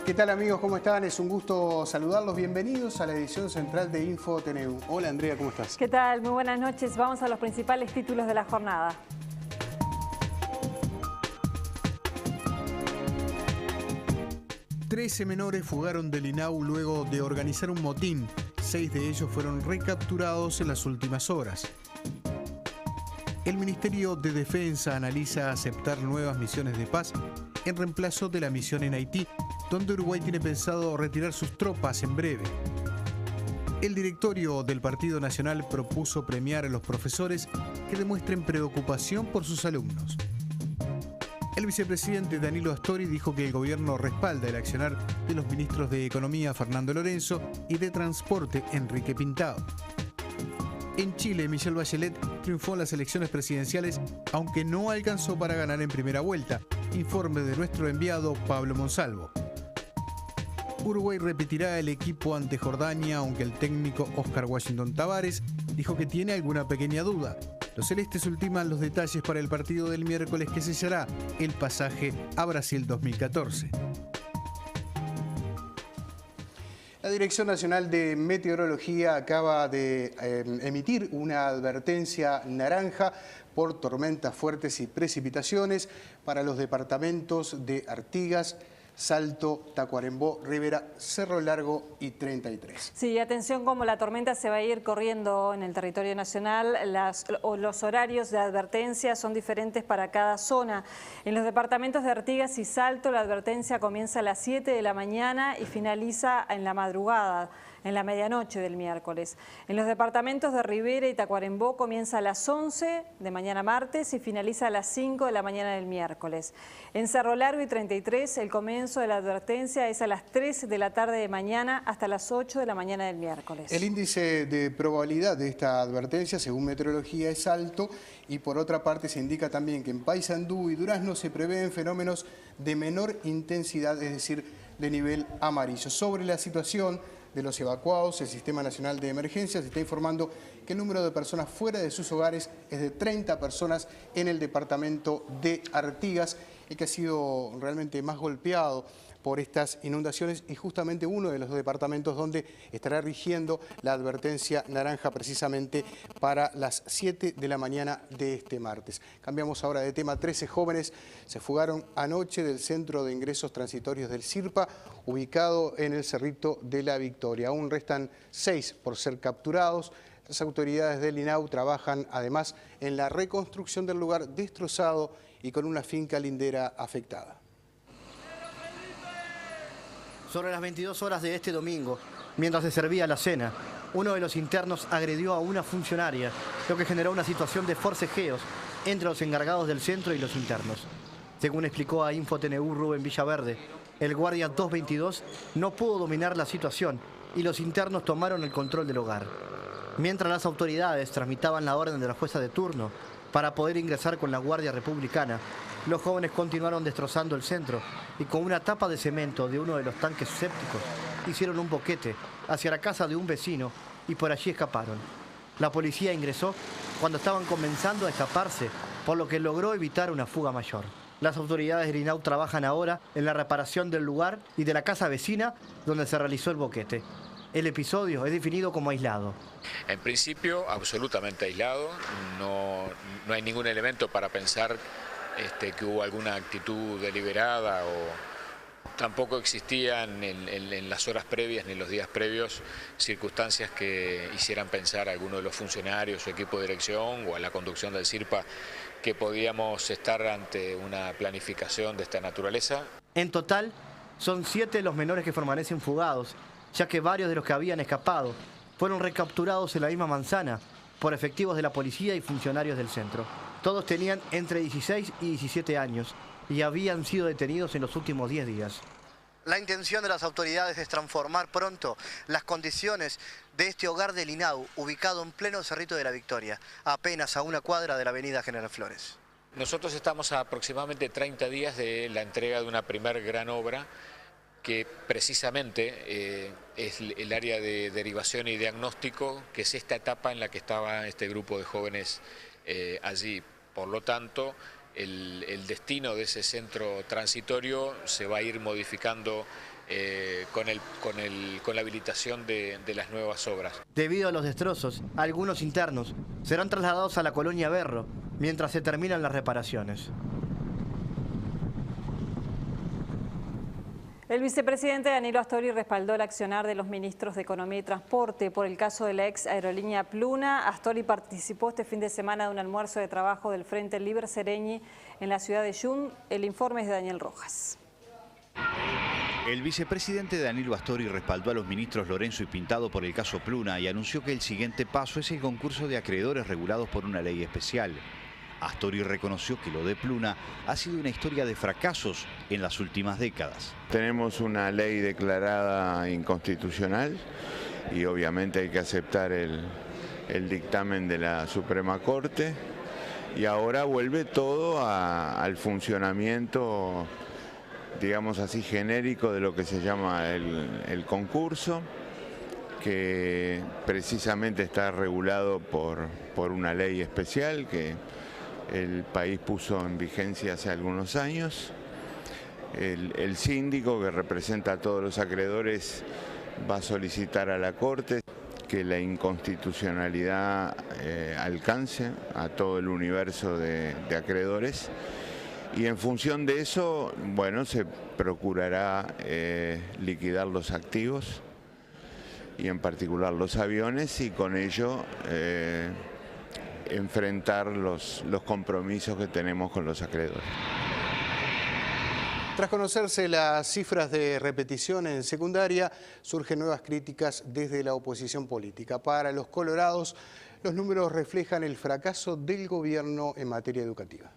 ¿Qué tal amigos? ¿Cómo están? Es un gusto saludarlos. Bienvenidos a la edición central de InfoTNU. Hola Andrea, ¿cómo estás? ¿Qué tal? Muy buenas noches. Vamos a los principales títulos de la jornada. Trece menores fugaron del INAU luego de organizar un motín. 6 de ellos fueron recapturados en las últimas horas. El Ministerio de Defensa analiza aceptar nuevas misiones de paz en reemplazo de la misión en Haití, donde Uruguay tiene pensado retirar sus tropas en breve. El directorio del Partido Nacional propuso premiar a los profesores que demuestren preocupación por sus alumnos. El vicepresidente Danilo Astori dijo que el gobierno respalda el accionar de los ministros de Economía Fernando Lorenzo y de Transporte Enrique Pintado. En Chile, Michelle Bachelet triunfó en las elecciones presidenciales, aunque no alcanzó para ganar en primera vuelta. Informe de nuestro enviado Pablo Monsalvo. Uruguay repetirá el equipo ante Jordania, aunque el técnico Oscar Washington Tabárez dijo que tiene alguna pequeña duda. Los celestes ultiman los detalles para el partido del miércoles que sellará el pasaje a Brasil 2014. La Dirección Nacional de Meteorología acaba de emitir una advertencia naranja por tormentas fuertes y precipitaciones para los departamentos de Artigas, Salto, Tacuarembó, Rivera, Cerro Largo y 33. Sí, atención como la tormenta se va a ir corriendo en el territorio nacional. Los horarios de advertencia son diferentes para cada zona. En los departamentos de Artigas y Salto la advertencia comienza a las 7 de la mañana y finaliza en la madrugada, en la medianoche del miércoles. En los departamentos de Rivera y Tacuarembó comienza a las 11 de mañana martes y finaliza a las 5 de la mañana del miércoles. En Cerro Largo y 33 el comienzo de la advertencia es a las 3 de la tarde de mañana hasta las 8 de la mañana del miércoles. El índice de probabilidad de esta advertencia, según meteorología, es alto y por otra parte se indica también que en Paysandú y Durazno se prevén fenómenos de menor intensidad, es decir, de nivel amarillo. Sobre la situación de los evacuados, el Sistema Nacional de Emergencias está informando que el número de personas fuera de sus hogares es de 30 personas en el departamento de Artigas, el que ha sido realmente más golpeado por estas inundaciones y justamente uno de los departamentos donde estará rigiendo la advertencia naranja precisamente para las 7 de la mañana de este martes. Cambiamos ahora de tema. 13 jóvenes se fugaron anoche del centro de ingresos transitorios del CIRPA, ubicado en el Cerrito de la Victoria. Aún restan 6 por ser capturados. Las autoridades del INAU trabajan además en la reconstrucción del lugar destrozado y con una finca lindera afectada. Sobre las 22 horas de este domingo, mientras se servía la cena, uno de los internos agredió a una funcionaria, lo que generó una situación de forcejeos entre los encargados del centro y los internos. Según explicó a InfoTNU Rubén Villaverde, el guardia 222 no pudo dominar la situación y los internos tomaron el control del hogar. Mientras las autoridades tramitaban la orden de la jueza de turno para poder ingresar con la Guardia Republicana, los jóvenes continuaron destrozando el centro y con una tapa de cemento de uno de los tanques sépticos hicieron un boquete hacia la casa de un vecino y por allí escaparon. La policía ingresó cuando estaban comenzando a escaparse, por lo que logró evitar una fuga mayor. Las autoridades del INAU trabajan ahora en la reparación del lugar y de la casa vecina donde se realizó el boquete. El episodio es definido como aislado. En principio, absolutamente aislado. No hay ningún elemento para pensar que hubo alguna actitud deliberada o tampoco existían en las horas previas ni en los días previos circunstancias que hicieran pensar a alguno de los funcionarios o equipo de dirección o a la conducción del CIRPA que podíamos estar ante una planificación de esta naturaleza. En total, son 7 los menores que permanecen fugados, ya que varios de los que habían escapado fueron recapturados en la misma manzana por efectivos de la policía y funcionarios del centro. Todos tenían entre 16 y 17 años y habían sido detenidos en los últimos 10 días. La intención de las autoridades es transformar pronto las condiciones de este hogar del INAU, ubicado en pleno Cerrito de la Victoria, apenas a una cuadra de la avenida General Flores. Nosotros estamos a aproximadamente 30 días de la entrega de una primer gran obra que precisamente es el área de derivación y diagnóstico, que es esta etapa en la que estaba este grupo de jóvenes allí. Por lo tanto, el destino de ese centro transitorio se va a ir modificando con la habilitación de las nuevas obras. Debido a los destrozos, algunos internos serán trasladados a la colonia Berro mientras se terminan las reparaciones. El vicepresidente Danilo Astori respaldó el accionar de los ministros de Economía y Transporte por el caso de la ex aerolínea Pluna. Astori participó este fin de semana de un almuerzo de trabajo del Frente Libre Sereñi en la ciudad de Yun. El informe es de Daniel Rojas. El vicepresidente Danilo Astori respaldó a los ministros Lorenzo y Pintado por el caso Pluna y anunció que el siguiente paso es el concurso de acreedores regulados por una ley especial. Astori reconoció que lo de Pluna ha sido una historia de fracasos en las últimas décadas. Tenemos una ley declarada inconstitucional y obviamente hay que aceptar el dictamen de la Suprema Corte y ahora vuelve todo al funcionamiento, digamos así, genérico de lo que se llama el concurso, que precisamente está regulado por una ley especial que el país puso en vigencia hace algunos años. El síndico, que representa a todos los acreedores, va a solicitar a la Corte que la inconstitucionalidad alcance a todo el universo de acreedores y en función de eso, bueno, se procurará liquidar los activos y en particular los aviones y con ello enfrentar los compromisos que tenemos con los acreedores. Tras conocerse las cifras de repetición en secundaria, surgen nuevas críticas desde la oposición política. Para los colorados, los números reflejan el fracaso del gobierno en materia educativa.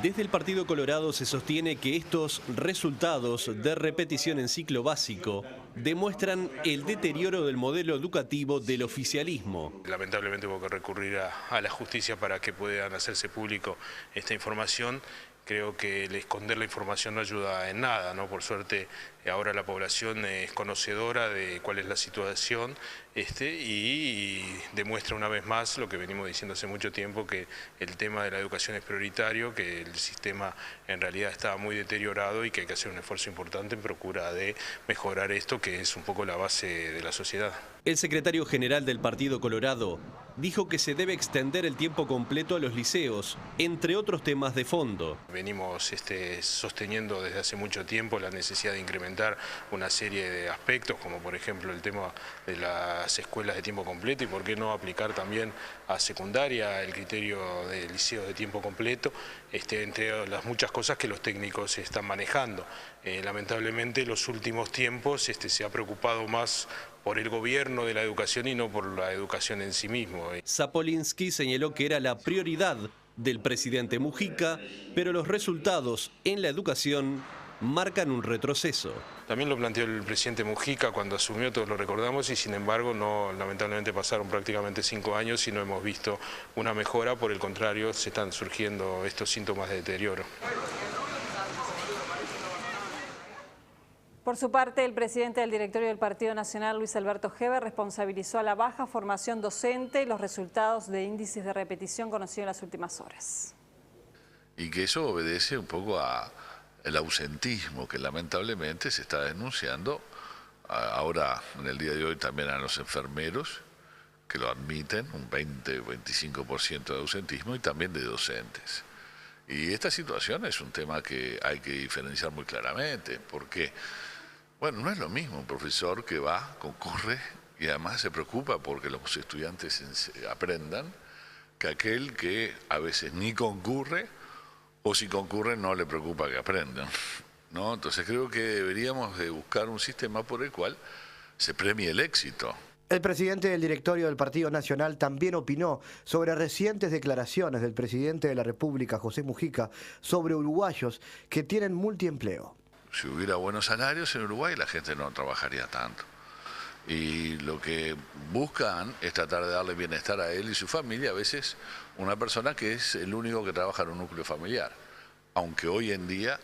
Desde el Partido Colorado se sostiene que estos resultados de repetición en ciclo básico demuestran el deterioro del modelo educativo del oficialismo. Lamentablemente hubo que recurrir a la justicia para que puedan hacerse público esta información. Creo que el esconder la información no ayuda en nada, ¿no? Por suerte ahora la población es conocedora de cuál es la situación y demuestra una vez más lo que venimos diciendo hace mucho tiempo, que el tema de la educación es prioritario, que el sistema en realidad está muy deteriorado y que hay que hacer un esfuerzo importante en procura de mejorar esto, que es un poco la base de la sociedad. El secretario general del Partido Colorado dijo que se debe extender el tiempo completo a los liceos, entre otros temas de fondo. Venimos sosteniendo desde hace mucho tiempo la necesidad de incrementar una serie de aspectos, como por ejemplo el tema de las escuelas de tiempo completo y por qué no aplicar también a secundaria el criterio de liceos de tiempo completo, entre las muchas cosas que los técnicos están manejando. Lamentablemente en los últimos tiempos se ha preocupado más por el gobierno de la educación y no por la educación en sí mismo. Zapolinsky señaló que era la prioridad del presidente Mujica, pero los resultados en la educación marcan un retroceso. También lo planteó el presidente Mujica cuando asumió, todos lo recordamos, y sin embargo lamentablemente pasaron prácticamente 5 años y no hemos visto una mejora, por el contrario se están surgiendo estos síntomas de deterioro. Por su parte, el presidente del directorio del Partido Nacional, Luis Alberto Heber, responsabilizó a la baja formación docente y los resultados de índices de repetición conocidos en las últimas horas. Y que eso obedece un poco al ausentismo que lamentablemente se está denunciando ahora en el día de hoy también a los enfermeros, que lo admiten, un 20-25% de ausentismo, y también de docentes. Y esta situación es un tema que hay que diferenciar muy claramente, porque, bueno, no es lo mismo un profesor que va, concurre y además se preocupa porque los estudiantes aprendan, que aquel que a veces ni concurre, o si concurre no le preocupa que aprendan, ¿no? Entonces creo que deberíamos de buscar un sistema por el cual se premie el éxito. El presidente del directorio del Partido Nacional también opinó sobre recientes declaraciones del presidente de la República, José Mujica, sobre uruguayos que tienen multiempleo. Si hubiera buenos salarios en Uruguay, la gente no trabajaría tanto. Y lo que buscan es tratar de darle bienestar a él y su familia, a veces una persona que es el único que trabaja en un núcleo familiar. Aunque hoy en día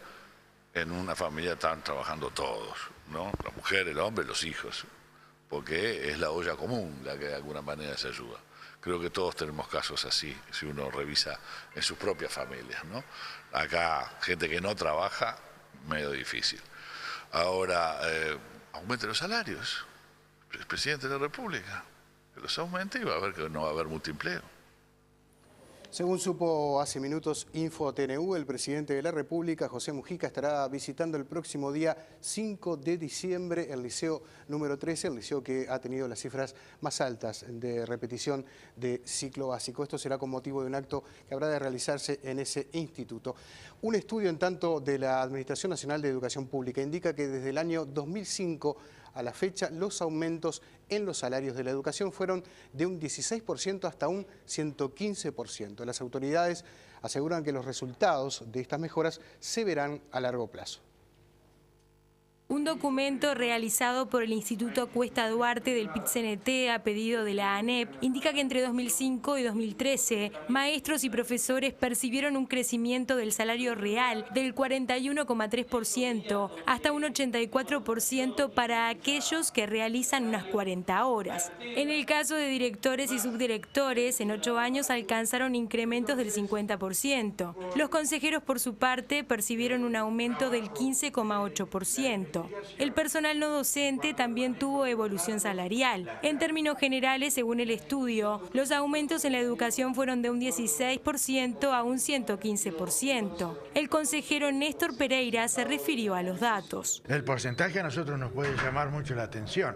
en una familia están trabajando todos, ¿no? La mujer, el hombre, los hijos, porque es la olla común la que de alguna manera se ayuda. Creo que todos tenemos casos así, si uno revisa en sus propias familias, ¿no? Acá, gente que no trabaja, medio difícil. Ahora, aumente los salarios. El presidente de la República, que los aumente y va a ver que no va a haber mucho empleo. Según supo hace minutos Info TNU, el presidente de la República, José Mujica, estará visitando el próximo día 5 de diciembre el liceo número 13, el liceo que ha tenido las cifras más altas de repetición de ciclo básico. Esto será con motivo de un acto que habrá de realizarse en ese instituto. Un estudio, en tanto, de la Administración Nacional de Educación Pública indica que desde el año 2005 a la fecha, los aumentos en los salarios de la educación fueron de un 16% hasta un 115%. Las autoridades aseguran que los resultados de estas mejoras se verán a largo plazo. Un documento realizado por el Instituto Cuesta Duarte del PIT-CNT a pedido de la ANEP indica que entre 2005 y 2013 maestros y profesores percibieron un crecimiento del salario real del 41,3% hasta un 84% para aquellos que realizan unas 40 horas. En el caso de directores y subdirectores, en 8 años alcanzaron incrementos del 50%. Los consejeros, por su parte, percibieron un aumento del 15,8%. El personal no docente también tuvo evolución salarial. En términos generales, según el estudio, los aumentos en la educación fueron de un 16% a un 115%. El consejero Néstor Pereira se refirió a los datos. El porcentaje a nosotros nos puede llamar mucho la atención,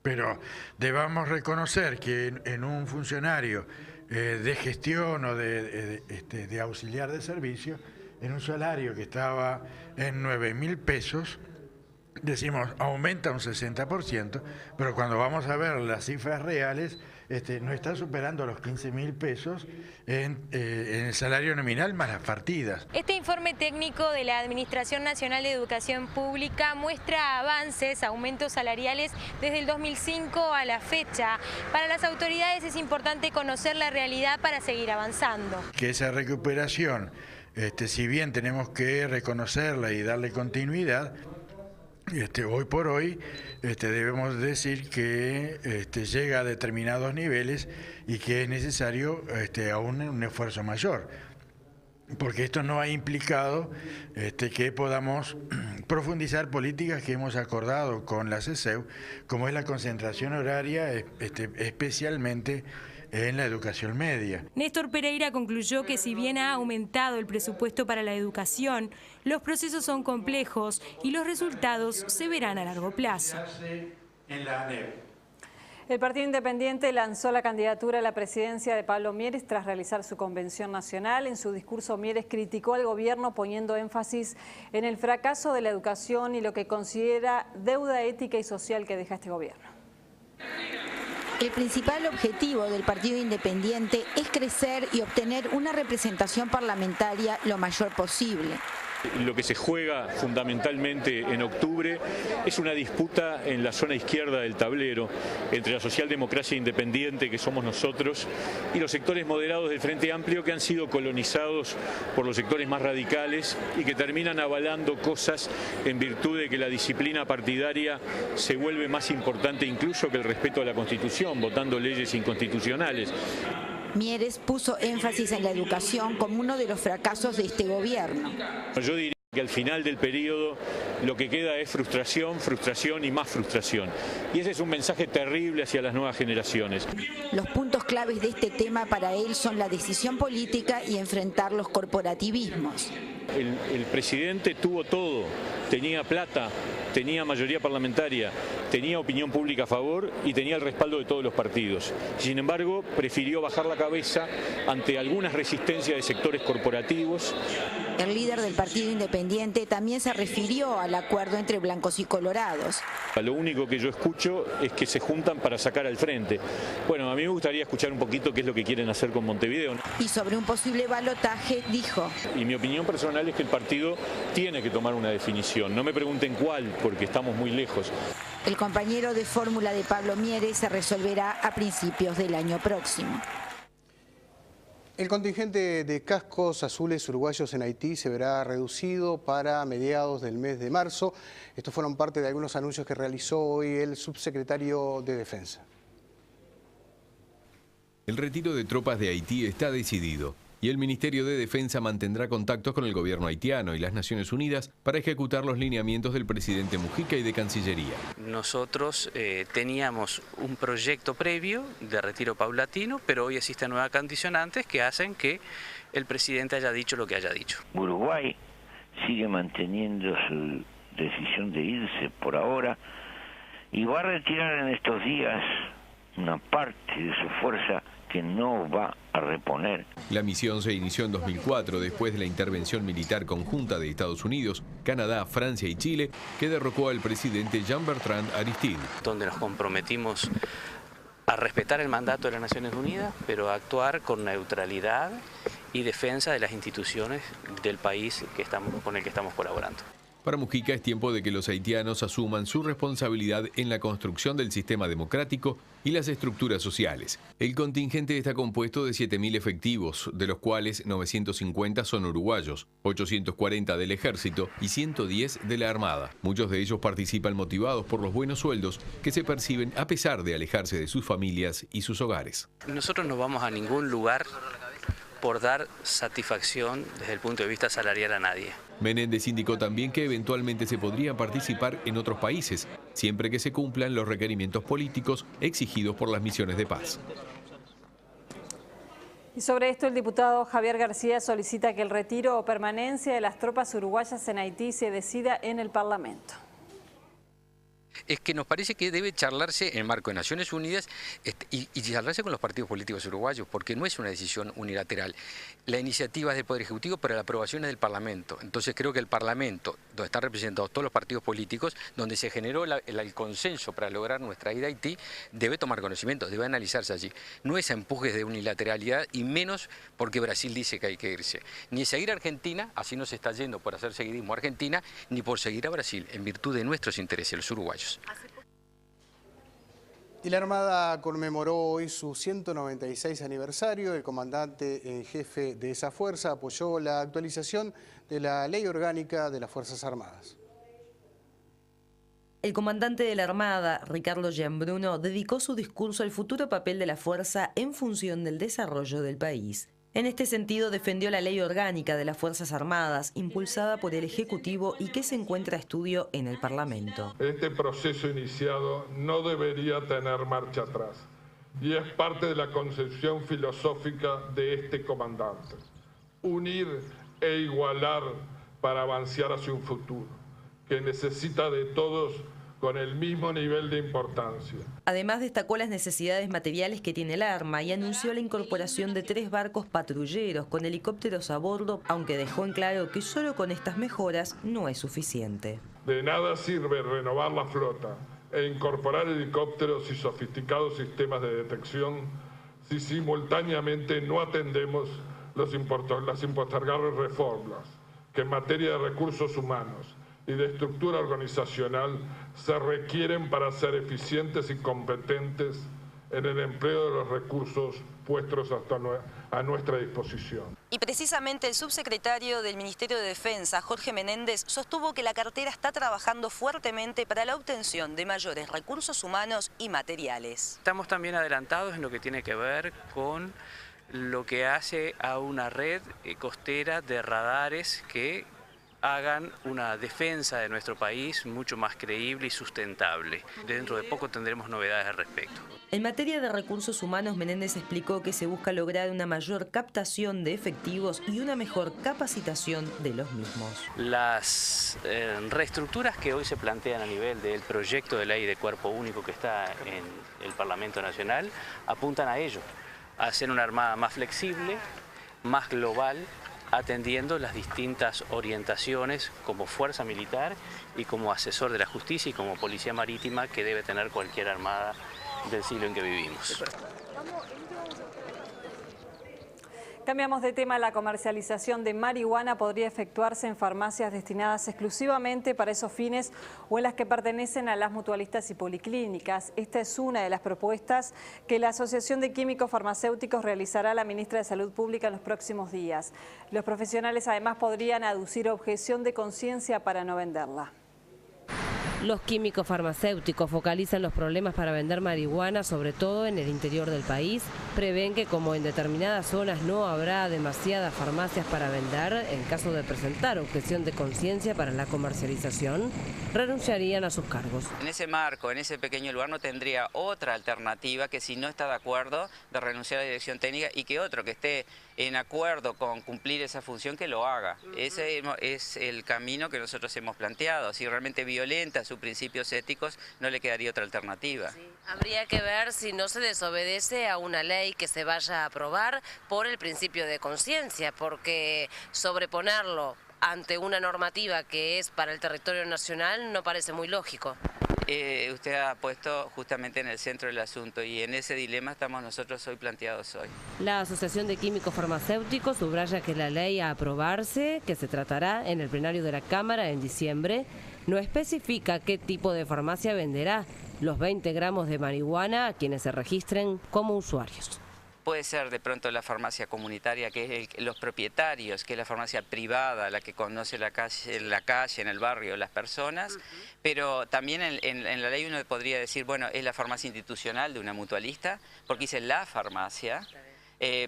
pero debamos reconocer que en un funcionario de gestión o de auxiliar de servicio, en un salario que estaba en 9.000 pesos, decimos aumenta un 60%, pero cuando vamos a ver las cifras reales, no está superando los 15.000 pesos en el salario nominal más las partidas. Este informe técnico de la Administración Nacional de Educación Pública muestra avances, aumentos salariales desde el 2005 a la fecha. Para las autoridades es importante conocer la realidad para seguir avanzando. Que esa recuperación, si bien tenemos que reconocerla y darle continuidad, hoy por hoy debemos decir que llega a determinados niveles y que es necesario aún un esfuerzo mayor, porque esto no ha implicado que podamos profundizar políticas que hemos acordado con la CESEU, como es la concentración horaria, especialmente en la educación media. Néstor Pereira concluyó que si bien ha aumentado el presupuesto para la educación, los procesos son complejos y los resultados se verán a largo plazo. El Partido Independiente lanzó la candidatura a la presidencia de Pablo Mieres tras realizar su convención nacional. En su discurso, Mieres criticó al gobierno poniendo énfasis en el fracaso de la educación y lo que considera deuda ética y social que deja este gobierno. El principal objetivo del Partido Independiente es crecer y obtener una representación parlamentaria lo mayor posible. Lo que se juega fundamentalmente en octubre es una disputa en la zona izquierda del tablero entre la socialdemocracia independiente, que somos nosotros, y los sectores moderados del Frente Amplio, que han sido colonizados por los sectores más radicales y que terminan avalando cosas en virtud de que la disciplina partidaria se vuelve más importante incluso que el respeto a la Constitución, votando leyes inconstitucionales. Mieres puso énfasis en la educación como uno de los fracasos de este gobierno. Yo diría que al final del periodo lo que queda es frustración, frustración y más frustración. Y ese es un mensaje terrible hacia las nuevas generaciones. Los puntos claves de este tema para él son la decisión política y enfrentar los corporativismos. El presidente tuvo todo, tenía plata, tenía mayoría parlamentaria, tenía opinión pública a favor y tenía el respaldo de todos los partidos. Sin embargo, prefirió bajar la cabeza ante algunas resistencias de sectores corporativos. El líder del Partido Independiente también se refirió al acuerdo entre blancos y colorados. Lo único que yo escucho es que se juntan para sacar al frente. Bueno, a mí me gustaría escuchar un poquito qué es lo que quieren hacer con Montevideo, ¿no? Y sobre un posible balotaje dijo: y mi opinión personal es que el partido tiene que tomar una definición. No me pregunten cuál, porque estamos muy lejos. El compañero de fórmula de Pablo Mieres se resolverá a principios del año próximo. El contingente de cascos azules uruguayos en Haití se verá reducido para mediados del mes de marzo. Estos fueron parte de algunos anuncios que realizó hoy el subsecretario de Defensa. El retiro de tropas de Haití está decidido. y el Ministerio de Defensa mantendrá contactos con el gobierno haitiano y las Naciones Unidas para ejecutar los lineamientos del presidente Mujica y de Cancillería. Nosotros teníamos un proyecto previo de retiro paulatino, pero hoy existen nuevas condicionantes que hacen que el presidente haya dicho lo que haya dicho. Uruguay sigue manteniendo su decisión de irse por ahora y va a retirar en estos días una parte de su fuerza que no va a reponer. La misión se inició en 2004 después de la intervención militar conjunta de Estados Unidos, Canadá, Francia y Chile, que derrocó al presidente Jean-Bertrand Aristide. Donde nos comprometimos a respetar el mandato de las Naciones Unidas, pero a actuar con neutralidad y defensa de las instituciones del país con el que estamos colaborando. Para Mujica es tiempo de que los haitianos asuman su responsabilidad en la construcción del sistema democrático y las estructuras sociales. El contingente está compuesto de 7.000 efectivos, de los cuales 950 son uruguayos, 840 del Ejército y 110 de la Armada. Muchos de ellos participan motivados por los buenos sueldos que se perciben a pesar de alejarse de sus familias y sus hogares. Nosotros no vamos a ningún lugar por dar satisfacción desde el punto de vista salarial a nadie. Menéndez indicó también que eventualmente se podría participar en otros países, siempre que se cumplan los requerimientos políticos exigidos por las misiones de paz. Y sobre esto, el diputado Javier García solicita que el retiro o permanencia de las tropas uruguayas en Haití se decida en el Parlamento. Es que nos parece que debe charlarse en el marco de Naciones Unidas y charlarse con los partidos políticos uruguayos, porque no es una decisión unilateral. La iniciativa es del Poder Ejecutivo, pero la aprobación es del Parlamento. Entonces creo que el Parlamento, donde están representados todos los partidos políticos, donde se generó el consenso para lograr nuestra ida a Haití, debe tomar conocimiento, debe analizarse allí. No es a empujes de unilateralidad y menos porque Brasil dice que hay que irse. Ni seguir a Argentina, así no se está yendo por hacer seguidismo a Argentina, ni por seguir a Brasil, en virtud de nuestros intereses, los uruguayos. Y la Armada conmemoró hoy su 196 aniversario. El comandante en jefe de esa fuerza apoyó la actualización de la Ley Orgánica de las Fuerzas Armadas. El comandante de la Armada, Ricardo Gianbruno, dedicó su discurso al futuro papel de la fuerza en función del desarrollo del país. En este sentido, defendió la Ley Orgánica de las Fuerzas Armadas, impulsada por el Ejecutivo y que se encuentra a estudio en el Parlamento. Este proceso iniciado no debería tener marcha atrás y es parte de la concepción filosófica de este comandante. Unir e igualar para avanzar hacia un futuro que necesita de todos con el mismo nivel de importancia. Además, destacó las necesidades materiales que tiene el arma y anunció la incorporación de 3 barcos patrulleros con helicópteros a bordo, aunque dejó en claro que solo con estas mejoras no es suficiente. De nada sirve renovar la flota e incorporar helicópteros y sofisticados sistemas de detección si simultáneamente no atendemos las impostergables reformas que en materia de recursos humanos y de estructura organizacional se requieren para ser eficientes y competentes en el empleo de los recursos puestos a nuestra disposición. Y precisamente el subsecretario del Ministerio de Defensa, Jorge Menéndez, sostuvo que la cartera está trabajando fuertemente para la obtención de mayores recursos humanos y materiales. Estamos también adelantados en lo que tiene que ver con lo que hace a una red costera de radares que hagan una defensa de nuestro país mucho más creíble y sustentable. Dentro de poco tendremos novedades al respecto. En materia de recursos humanos, Menéndez explicó que se busca lograr una mayor captación de efectivos y una mejor capacitación de los mismos. Las reestructuras que hoy se plantean a nivel del proyecto de ley de cuerpo único que está en el Parlamento Nacional apuntan a ello, a hacer una armada más flexible, más global, atendiendo las distintas orientaciones como fuerza militar y como asesor de la justicia y como policía marítima que debe tener cualquier armada del siglo en que vivimos. Cambiamos de tema. La comercialización de marihuana podría efectuarse en farmacias destinadas exclusivamente para esos fines o en las que pertenecen a las mutualistas y policlínicas. Esta es una de las propuestas que la Asociación de Químicos Farmacéuticos realizará a la ministra de Salud Pública en los próximos días. Los profesionales además podrían aducir objeción de conciencia para no venderla. Los químicos farmacéuticos focalizan los problemas para vender marihuana, sobre todo en el interior del país. Prevén que como en determinadas zonas no habrá demasiadas farmacias para vender, en caso de presentar objeción de conciencia para la comercialización, renunciarían a sus cargos. En ese marco, en ese pequeño lugar, no tendría otra alternativa que, si no está de acuerdo, de renunciar a la dirección técnica, y que otro que esté en acuerdo con cumplir esa función, que lo haga. Ese es el camino que nosotros hemos planteado. Si realmente violenta sus principios éticos, no le quedaría otra alternativa. Sí. Habría que ver si no se desobedece a una ley que se vaya a aprobar por el principio de conciencia, porque sobreponerlo ante una normativa que es para el territorio nacional no parece muy lógico. Usted ha puesto justamente en el centro del asunto, y en ese dilema estamos nosotros hoy planteados hoy. La Asociación de Químicos Farmacéuticos subraya que la ley a aprobarse, que se tratará en el plenario de la Cámara en diciembre, no especifica qué tipo de farmacia venderá los 20 gramos de marihuana a quienes se registren como usuarios. Puede ser de pronto la farmacia comunitaria, que es los propietarios, que es la farmacia privada, la que conoce la calle, en el barrio, las personas, pero también en la ley uno podría decir, bueno, es la farmacia institucional de una mutualista, porque dice la farmacia,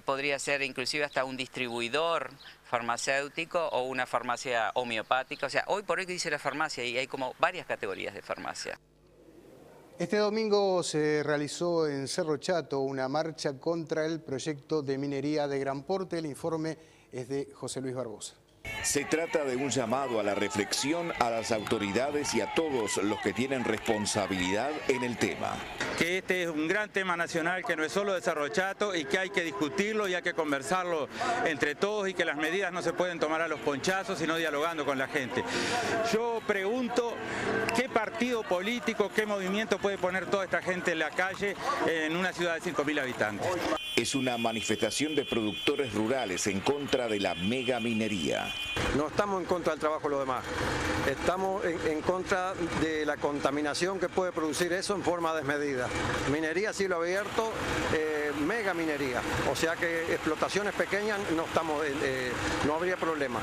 podría ser inclusive hasta un distribuidor farmacéutico o una farmacia homeopática. O sea, hoy por hoy dice la farmacia, y hay como varias categorías de farmacia. Este domingo se realizó en Cerro Chato una marcha contra el proyecto de minería de gran porte. El informe es de José Luis Barbosa. Se trata de un llamado a la reflexión a las autoridades y a todos los que tienen responsabilidad en el tema. Que este es un gran tema nacional, que no es solo de Cerro Chato, y que hay que discutirlo y hay que conversarlo entre todos, y que las medidas no se pueden tomar a los ponchazos, sino dialogando con la gente. Yo pregunto, ¿qué partido político, qué movimiento puede poner toda esta gente en la calle en una ciudad de 5.000 habitantes? Es una manifestación de productores rurales en contra de la megaminería. No estamos en contra del trabajo de los demás, estamos en contra de la contaminación que puede producir eso en forma desmedida. Minería a cielo abierto, mega minería, o sea que explotaciones pequeñas no habría problema.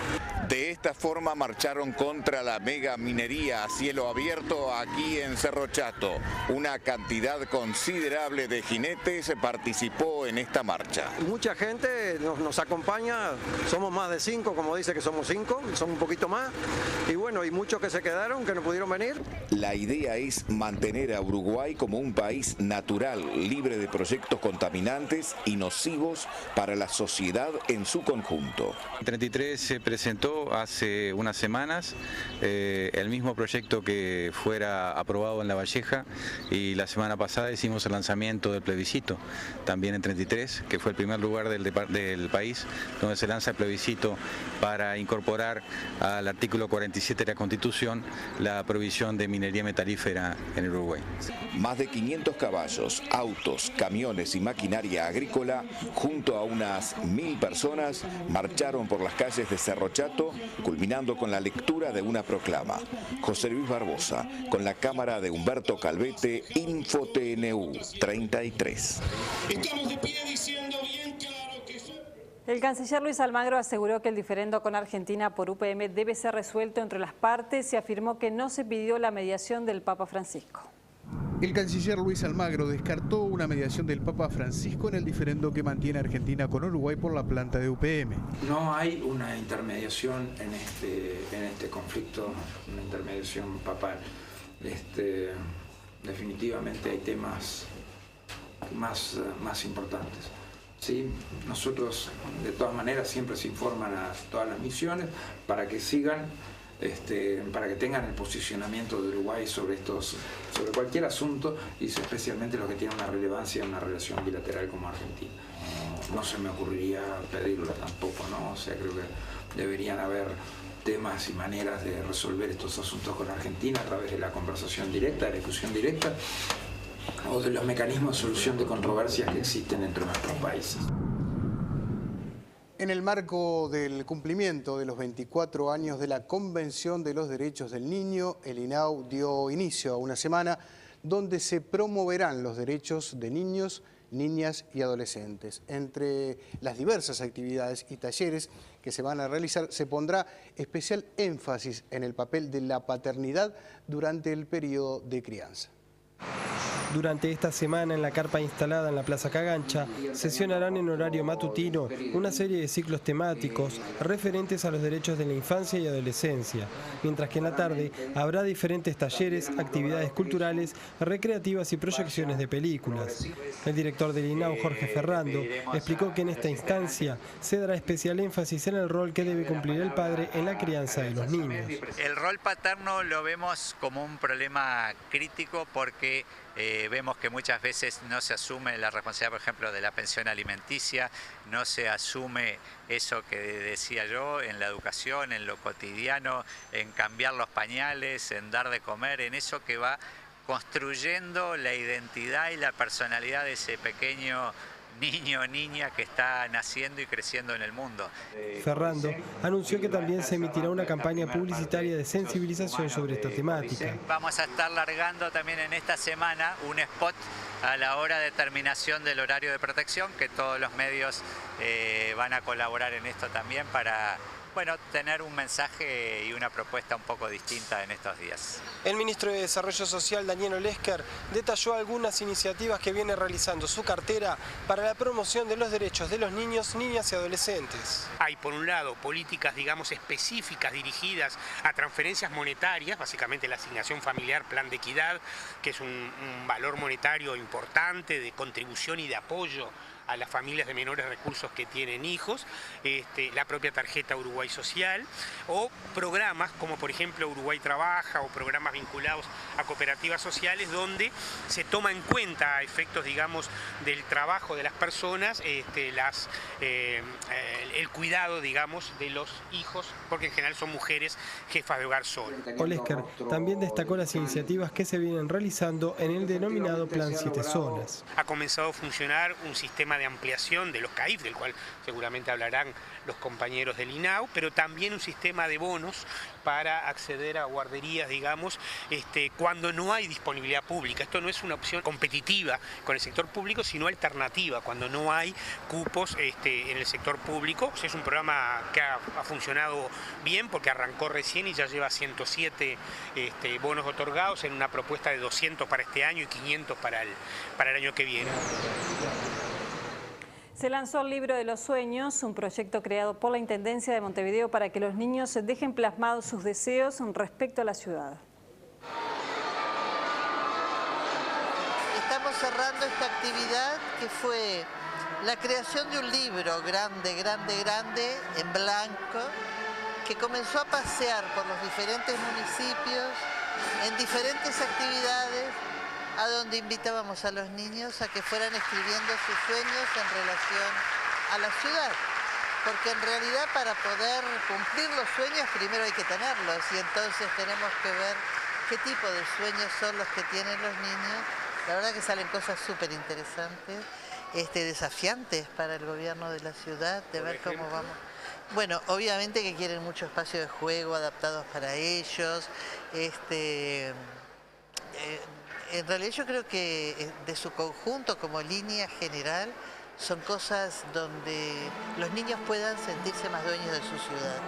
De esta forma marcharon contra la mega minería a cielo abierto aquí en Cerro Chato. Una cantidad considerable de jinetes participó en esta marcha. Mucha gente nos acompaña, somos más de 5, como dice que somos 5, son un poquito más, y bueno, y muchos que se quedaron, que no pudieron venir. La idea es mantener a Uruguay como un país natural, libre de proyectos contaminantes y nocivos para la sociedad en su conjunto. 33 se presentó hace unas semanas el mismo proyecto que fuera aprobado en La Valleja, y la semana pasada hicimos el lanzamiento del plebiscito, también en 33, que fue el primer lugar del país donde se lanza el plebiscito para incorporar al artículo 47 de la Constitución la prohibición de minería metalífera en Uruguay. Más de 500 caballos, autos, camiones y maquinaria agrícola, junto a unas 1.000 personas, marcharon por las calles de Cerro Chato, culminando con la lectura de una proclama. José Luis Barbosa, con la cámara de Humberto Calvete, InfoTNU 33. Estamos de pie diciendo bien claro que el canciller Luis Almagro aseguró que el diferendo con Argentina por UPM debe ser resuelto entre las partes y afirmó que no se pidió la mediación del Papa Francisco. El canciller Luis Almagro descartó una mediación del Papa Francisco en el diferendo que mantiene Argentina con Uruguay por la planta de UPM. No hay una intermediación en este conflicto, una intermediación papal. Definitivamente hay temas más importantes. ¿Sí? Nosotros, de todas maneras, siempre se informan a todas las misiones para que sigan, para que tengan el posicionamiento de Uruguay sobre cualquier asunto, y especialmente los que tienen una relevancia en una relación bilateral como Argentina. No se me ocurriría pedirlo tampoco, ¿no? O sea, creo que deberían haber temas y maneras de resolver estos asuntos con Argentina a través de la conversación directa, de la discusión directa, o de los mecanismos de solución de controversias que existen entre nuestros países. En el marco del cumplimiento de los 24 años de la Convención de los Derechos del Niño, el INAU dio inicio a una semana donde se promoverán los derechos de niños niñas y adolescentes. Entre las diversas actividades y talleres que se van a realizar, se pondrá especial énfasis en el papel de la paternidad durante el periodo de crianza. Durante esta semana, en la carpa instalada en la Plaza Cagancha, sesionarán en horario matutino una serie de ciclos temáticos referentes a los derechos de la infancia y adolescencia, mientras que en la tarde habrá diferentes talleres, actividades culturales, recreativas y proyecciones de películas. El director del INAU, Jorge Ferrando, explicó que en esta instancia se dará especial énfasis en el rol que debe cumplir el padre en la crianza de los niños. El rol paterno lo vemos como un problema crítico porque vemos que muchas veces no se asume la responsabilidad, por ejemplo, de la pensión alimenticia, no se asume eso que decía yo en la educación, en lo cotidiano, en cambiar los pañales, en dar de comer, en eso que va construyendo la identidad y la personalidad de ese pequeño niño o niña que está naciendo y creciendo en el mundo. Ferrando anunció que también se emitirá una campaña publicitaria de sensibilización sobre esta temática. Vamos a estar largando también en esta semana un spot a la hora de terminación del horario de protección, que todos los medios van a colaborar en esto también para tener un mensaje y una propuesta un poco distinta en estos días. El ministro de Desarrollo Social, Daniel Olesker, detalló algunas iniciativas que viene realizando su cartera para la promoción de los derechos de los niños, niñas y adolescentes. Hay, por un lado, políticas, digamos, específicas dirigidas a transferencias monetarias, básicamente la asignación familiar, plan de equidad, que es un valor monetario importante de contribución y de apoyo a las familias de menores recursos que tienen hijos, la propia tarjeta Uruguay Social, o programas como por ejemplo Uruguay Trabaja, o programas vinculados a cooperativas sociales donde se toma en cuenta a efectos, digamos, del trabajo de las personas, el cuidado, digamos, de los hijos, porque en general son mujeres jefas de hogar solas. Olesker también destacó las iniciativas que se vienen realizando en el denominado Plan 7 Zonas. Ha comenzado a funcionar un sistema de ampliación de los CAIF, del cual seguramente hablarán los compañeros del INAU, pero también un sistema de bonos para acceder a guarderías, digamos, cuando no hay disponibilidad pública. Esto no es una opción competitiva con el sector público, sino alternativa, cuando no hay cupos en el sector público. Es un programa que ha funcionado bien porque arrancó recién y ya lleva 107 bonos otorgados en una propuesta de 200 para este año y 500 para el año que viene. Se lanzó el Libro de los Sueños, un proyecto creado por la Intendencia de Montevideo para que los niños dejen plasmados sus deseos respecto a la ciudad. Estamos cerrando esta actividad que fue la creación de un libro grande, en blanco, que comenzó a pasear por los diferentes municipios, en diferentes actividades, a donde invitábamos a los niños a que fueran escribiendo sus sueños en relación a la ciudad. Porque en realidad para poder cumplir los sueños primero hay que tenerlos, y entonces tenemos que ver qué tipo de sueños son los que tienen los niños. La verdad que salen cosas súper interesantes, desafiantes para el gobierno de la ciudad, de ver cómo vamos. Bueno, obviamente que quieren mucho espacio de juego adaptados para ellos. En realidad yo creo que de su conjunto como línea general son cosas donde los niños puedan sentirse más dueños de su ciudad.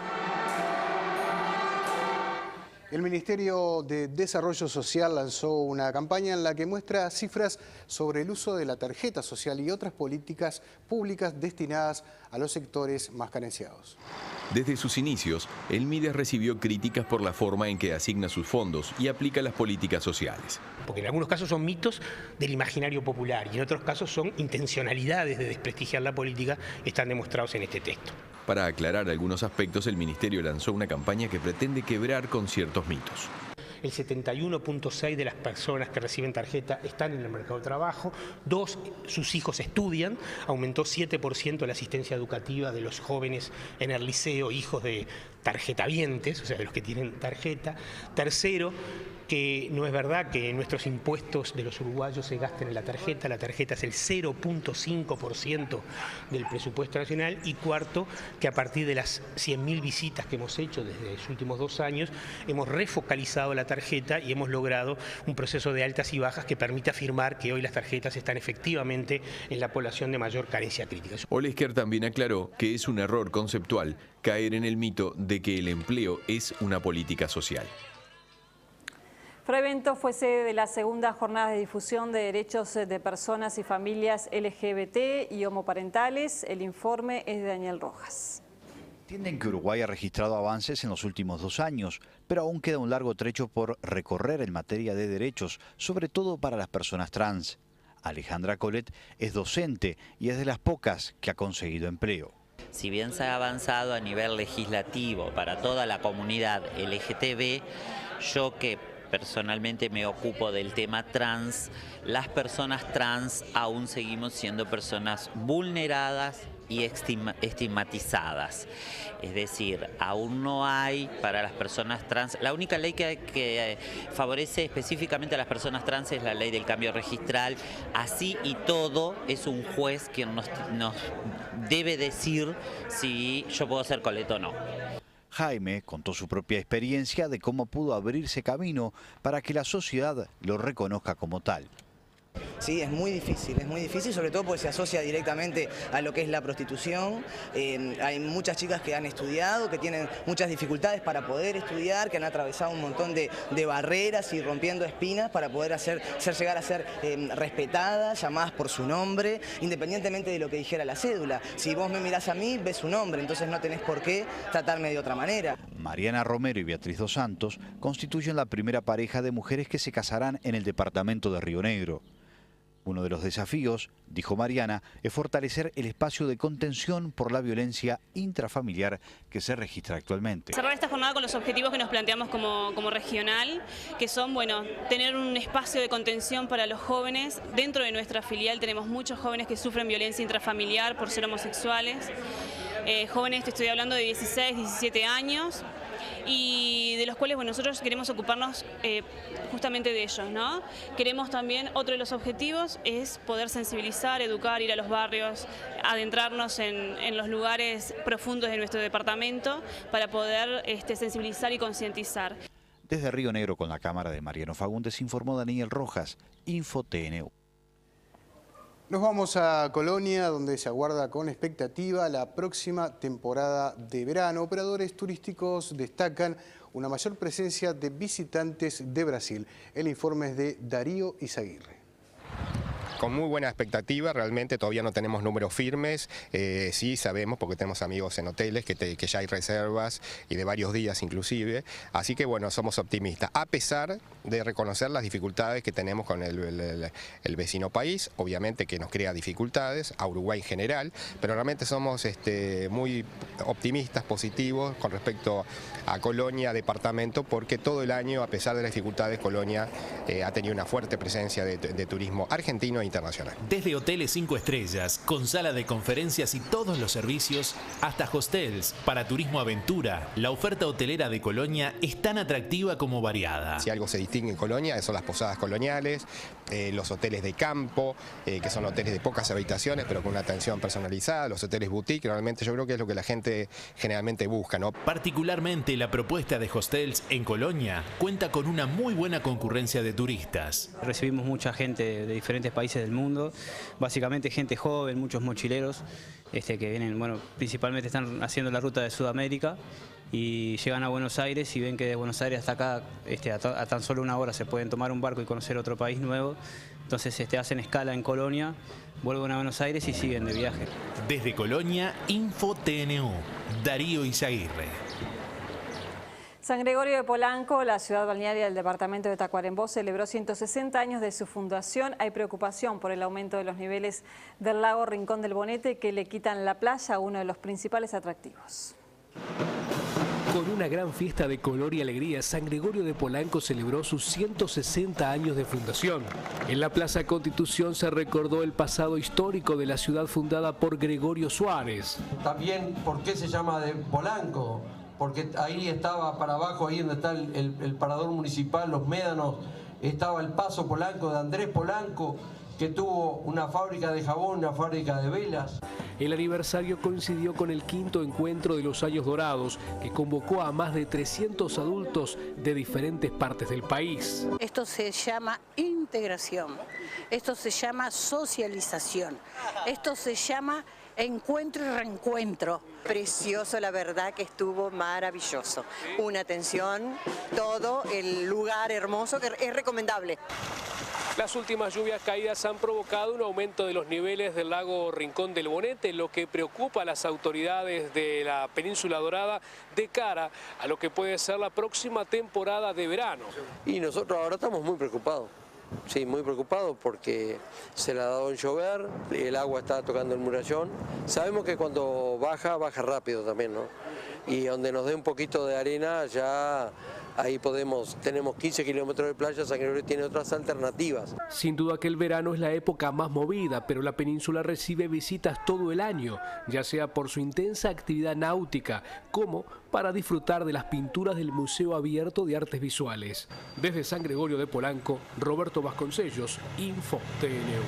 El Ministerio de Desarrollo Social lanzó una campaña en la que muestra cifras sobre el uso de la tarjeta social y otras políticas públicas destinadas a los sectores más carenciados. Desde sus inicios, el MIDES recibió críticas por la forma en que asigna sus fondos y aplica las políticas sociales. Porque en algunos casos son mitos del imaginario popular y en otros casos son intencionalidades de desprestigiar la política, están demostrados en este texto. Para aclarar algunos aspectos, el Ministerio lanzó una campaña que pretende quebrar con ciertos mitos. El 71.6% de las personas que reciben tarjeta están en el mercado de trabajo. 2, sus hijos estudian. Aumentó 7% la asistencia educativa de los jóvenes en el liceo, hijos de tarjetavientes, o sea, de los que tienen tarjeta. Tercero, que no es verdad que nuestros impuestos de los uruguayos se gasten en la tarjeta es el 0.5% del presupuesto nacional. Y cuarto, que a partir de las 100.000 visitas que hemos hecho desde los últimos 2 años, hemos refocalizado la tarjeta y hemos logrado un proceso de altas y bajas que permite afirmar que hoy las tarjetas están efectivamente en la población de mayor carencia crítica. Olesker también aclaró que es un error conceptual caer en el mito de que el empleo es una política social. Fray Bento fue sede de la segunda jornada de difusión de derechos de personas y familias LGBT y homoparentales. El informe es de Daniel Rojas. Entienden que Uruguay ha registrado avances en los últimos 2 años, pero aún queda un largo trecho por recorrer en materia de derechos, sobre todo para las personas trans. Alejandra Colet es docente y es de las pocas que ha conseguido empleo. Si bien se ha avanzado a nivel legislativo para toda la comunidad LGTB, yo que personalmente me ocupo del tema trans, las personas trans aún seguimos siendo personas vulneradas y estigmatizadas. Es decir, aún no hay para las personas trans, la única ley que favorece específicamente a las personas trans es la ley del cambio registral. Así y todo es un juez quien nos debe decir si yo puedo ser coleta o no. Jaime contó su propia experiencia de cómo pudo abrirse camino para que la sociedad lo reconozca como tal. Sí, es muy difícil, sobre todo porque se asocia directamente a lo que es la prostitución. Hay muchas chicas que han estudiado, que tienen muchas dificultades para poder estudiar, que han atravesado un montón de barreras y rompiendo espinas para poder llegar a ser respetadas, llamadas por su nombre, independientemente de lo que dijera la cédula. Si vos me mirás a mí, ves su nombre, entonces no tenés por qué tratarme de otra manera. Mariana Romero y Beatriz dos Santos constituyen la primera pareja de mujeres que se casarán en el departamento de Río Negro. Uno de los desafíos, dijo Mariana, es fortalecer el espacio de contención por la violencia intrafamiliar que se registra actualmente. Cerrar esta jornada con los objetivos que nos planteamos como regional, que son, bueno, tener un espacio de contención para los jóvenes. Dentro de nuestra filial tenemos muchos jóvenes que sufren violencia intrafamiliar por ser homosexuales. Jóvenes, te estoy hablando de 16, 17 años. Y de los cuales nosotros queremos ocuparnos justamente de ellos, ¿no? Queremos también, otro de los objetivos es poder sensibilizar, educar, ir a los barrios, adentrarnos en los lugares profundos de nuestro departamento para poder sensibilizar y concientizar. Desde Río Negro con la cámara de Mariano Fagundes informó Daniel Rojas, InfoTNU. Nos vamos a Colonia, donde se aguarda con expectativa la próxima temporada de verano. Operadores turísticos destacan una mayor presencia de visitantes de Brasil. El informe es de Darío Izaguirre. Con muy buena expectativa, realmente todavía no tenemos números firmes, sí sabemos porque tenemos amigos en hoteles que ya hay reservas y de varios días inclusive, así que bueno, somos optimistas, a pesar de reconocer las dificultades que tenemos con el vecino país, obviamente que nos crea dificultades, a Uruguay en general, pero realmente somos muy optimistas, positivos con respecto a Colonia, departamento, porque todo el año, a pesar de las dificultades, Colonia ha tenido una fuerte presencia de turismo argentino e internacional. Desde hoteles 5 estrellas, con sala de conferencias y todos los servicios, hasta hostels para turismo aventura, la oferta hotelera de Colonia es tan atractiva como variada. Si algo se distingue en Colonia son las posadas coloniales, los hoteles de campo, que son hoteles de pocas habitaciones pero con una atención personalizada, los hoteles boutique, realmente yo creo que es lo que la gente generalmente busca, ¿no? Particularmente la propuesta de hostels en Colonia cuenta con una muy buena concurrencia de turistas. Recibimos mucha gente de diferentes países del mundo, básicamente gente joven, muchos mochileros que vienen, principalmente están haciendo la ruta de Sudamérica y llegan a Buenos Aires y ven que de Buenos Aires hasta acá, a tan solo 1 hora se pueden tomar un barco y conocer otro país nuevo, entonces hacen escala en Colonia, vuelven a Buenos Aires y siguen de viaje. Desde Colonia, InfoTNU, Darío Izaguirre. San Gregorio de Polanco, la ciudad balnearia del departamento de Tacuarembó, celebró 160 años de su fundación. Hay preocupación por el aumento de los niveles del lago Rincón del Bonete que le quitan la playa, uno de los principales atractivos. Con una gran fiesta de color y alegría, San Gregorio de Polanco celebró sus 160 años de fundación. En la Plaza Constitución se recordó el pasado histórico de la ciudad fundada por Gregorio Suárez. También, ¿por qué se llama de Polanco? porque ahí estaba para abajo, ahí donde está el parador municipal, los médanos, estaba el Paso Polanco de Andrés Polanco, que tuvo una fábrica de jabón, una fábrica de velas. El aniversario coincidió con el 5º encuentro de los Años Dorados, que convocó a más de 300 adultos de diferentes partes del país. Esto se llama integración, esto se llama socialización, esto se llama encuentro y reencuentro. Precioso, la verdad que estuvo maravilloso. Una atención, todo, el lugar hermoso, que es recomendable. Las últimas lluvias caídas han provocado un aumento de los niveles del lago Rincón del Bonete, lo que preocupa a las autoridades de la Península Dorada de cara a lo que puede ser la próxima temporada de verano. Y nosotros ahora estamos muy preocupados. Sí, muy preocupados porque se le ha dado en llover, el agua está tocando el murallón. Sabemos que cuando baja, baja rápido también, ¿no? Y donde nos dé un poquito de arena ya... Ahí tenemos 15 kilómetros de playa, San Gregorio tiene otras alternativas. Sin duda que el verano es la época más movida, pero la península recibe visitas todo el año, ya sea por su intensa actividad náutica, como para disfrutar de las pinturas del Museo Abierto de Artes Visuales. Desde San Gregorio de Polanco, Roberto Vasconcellos, Info TNU.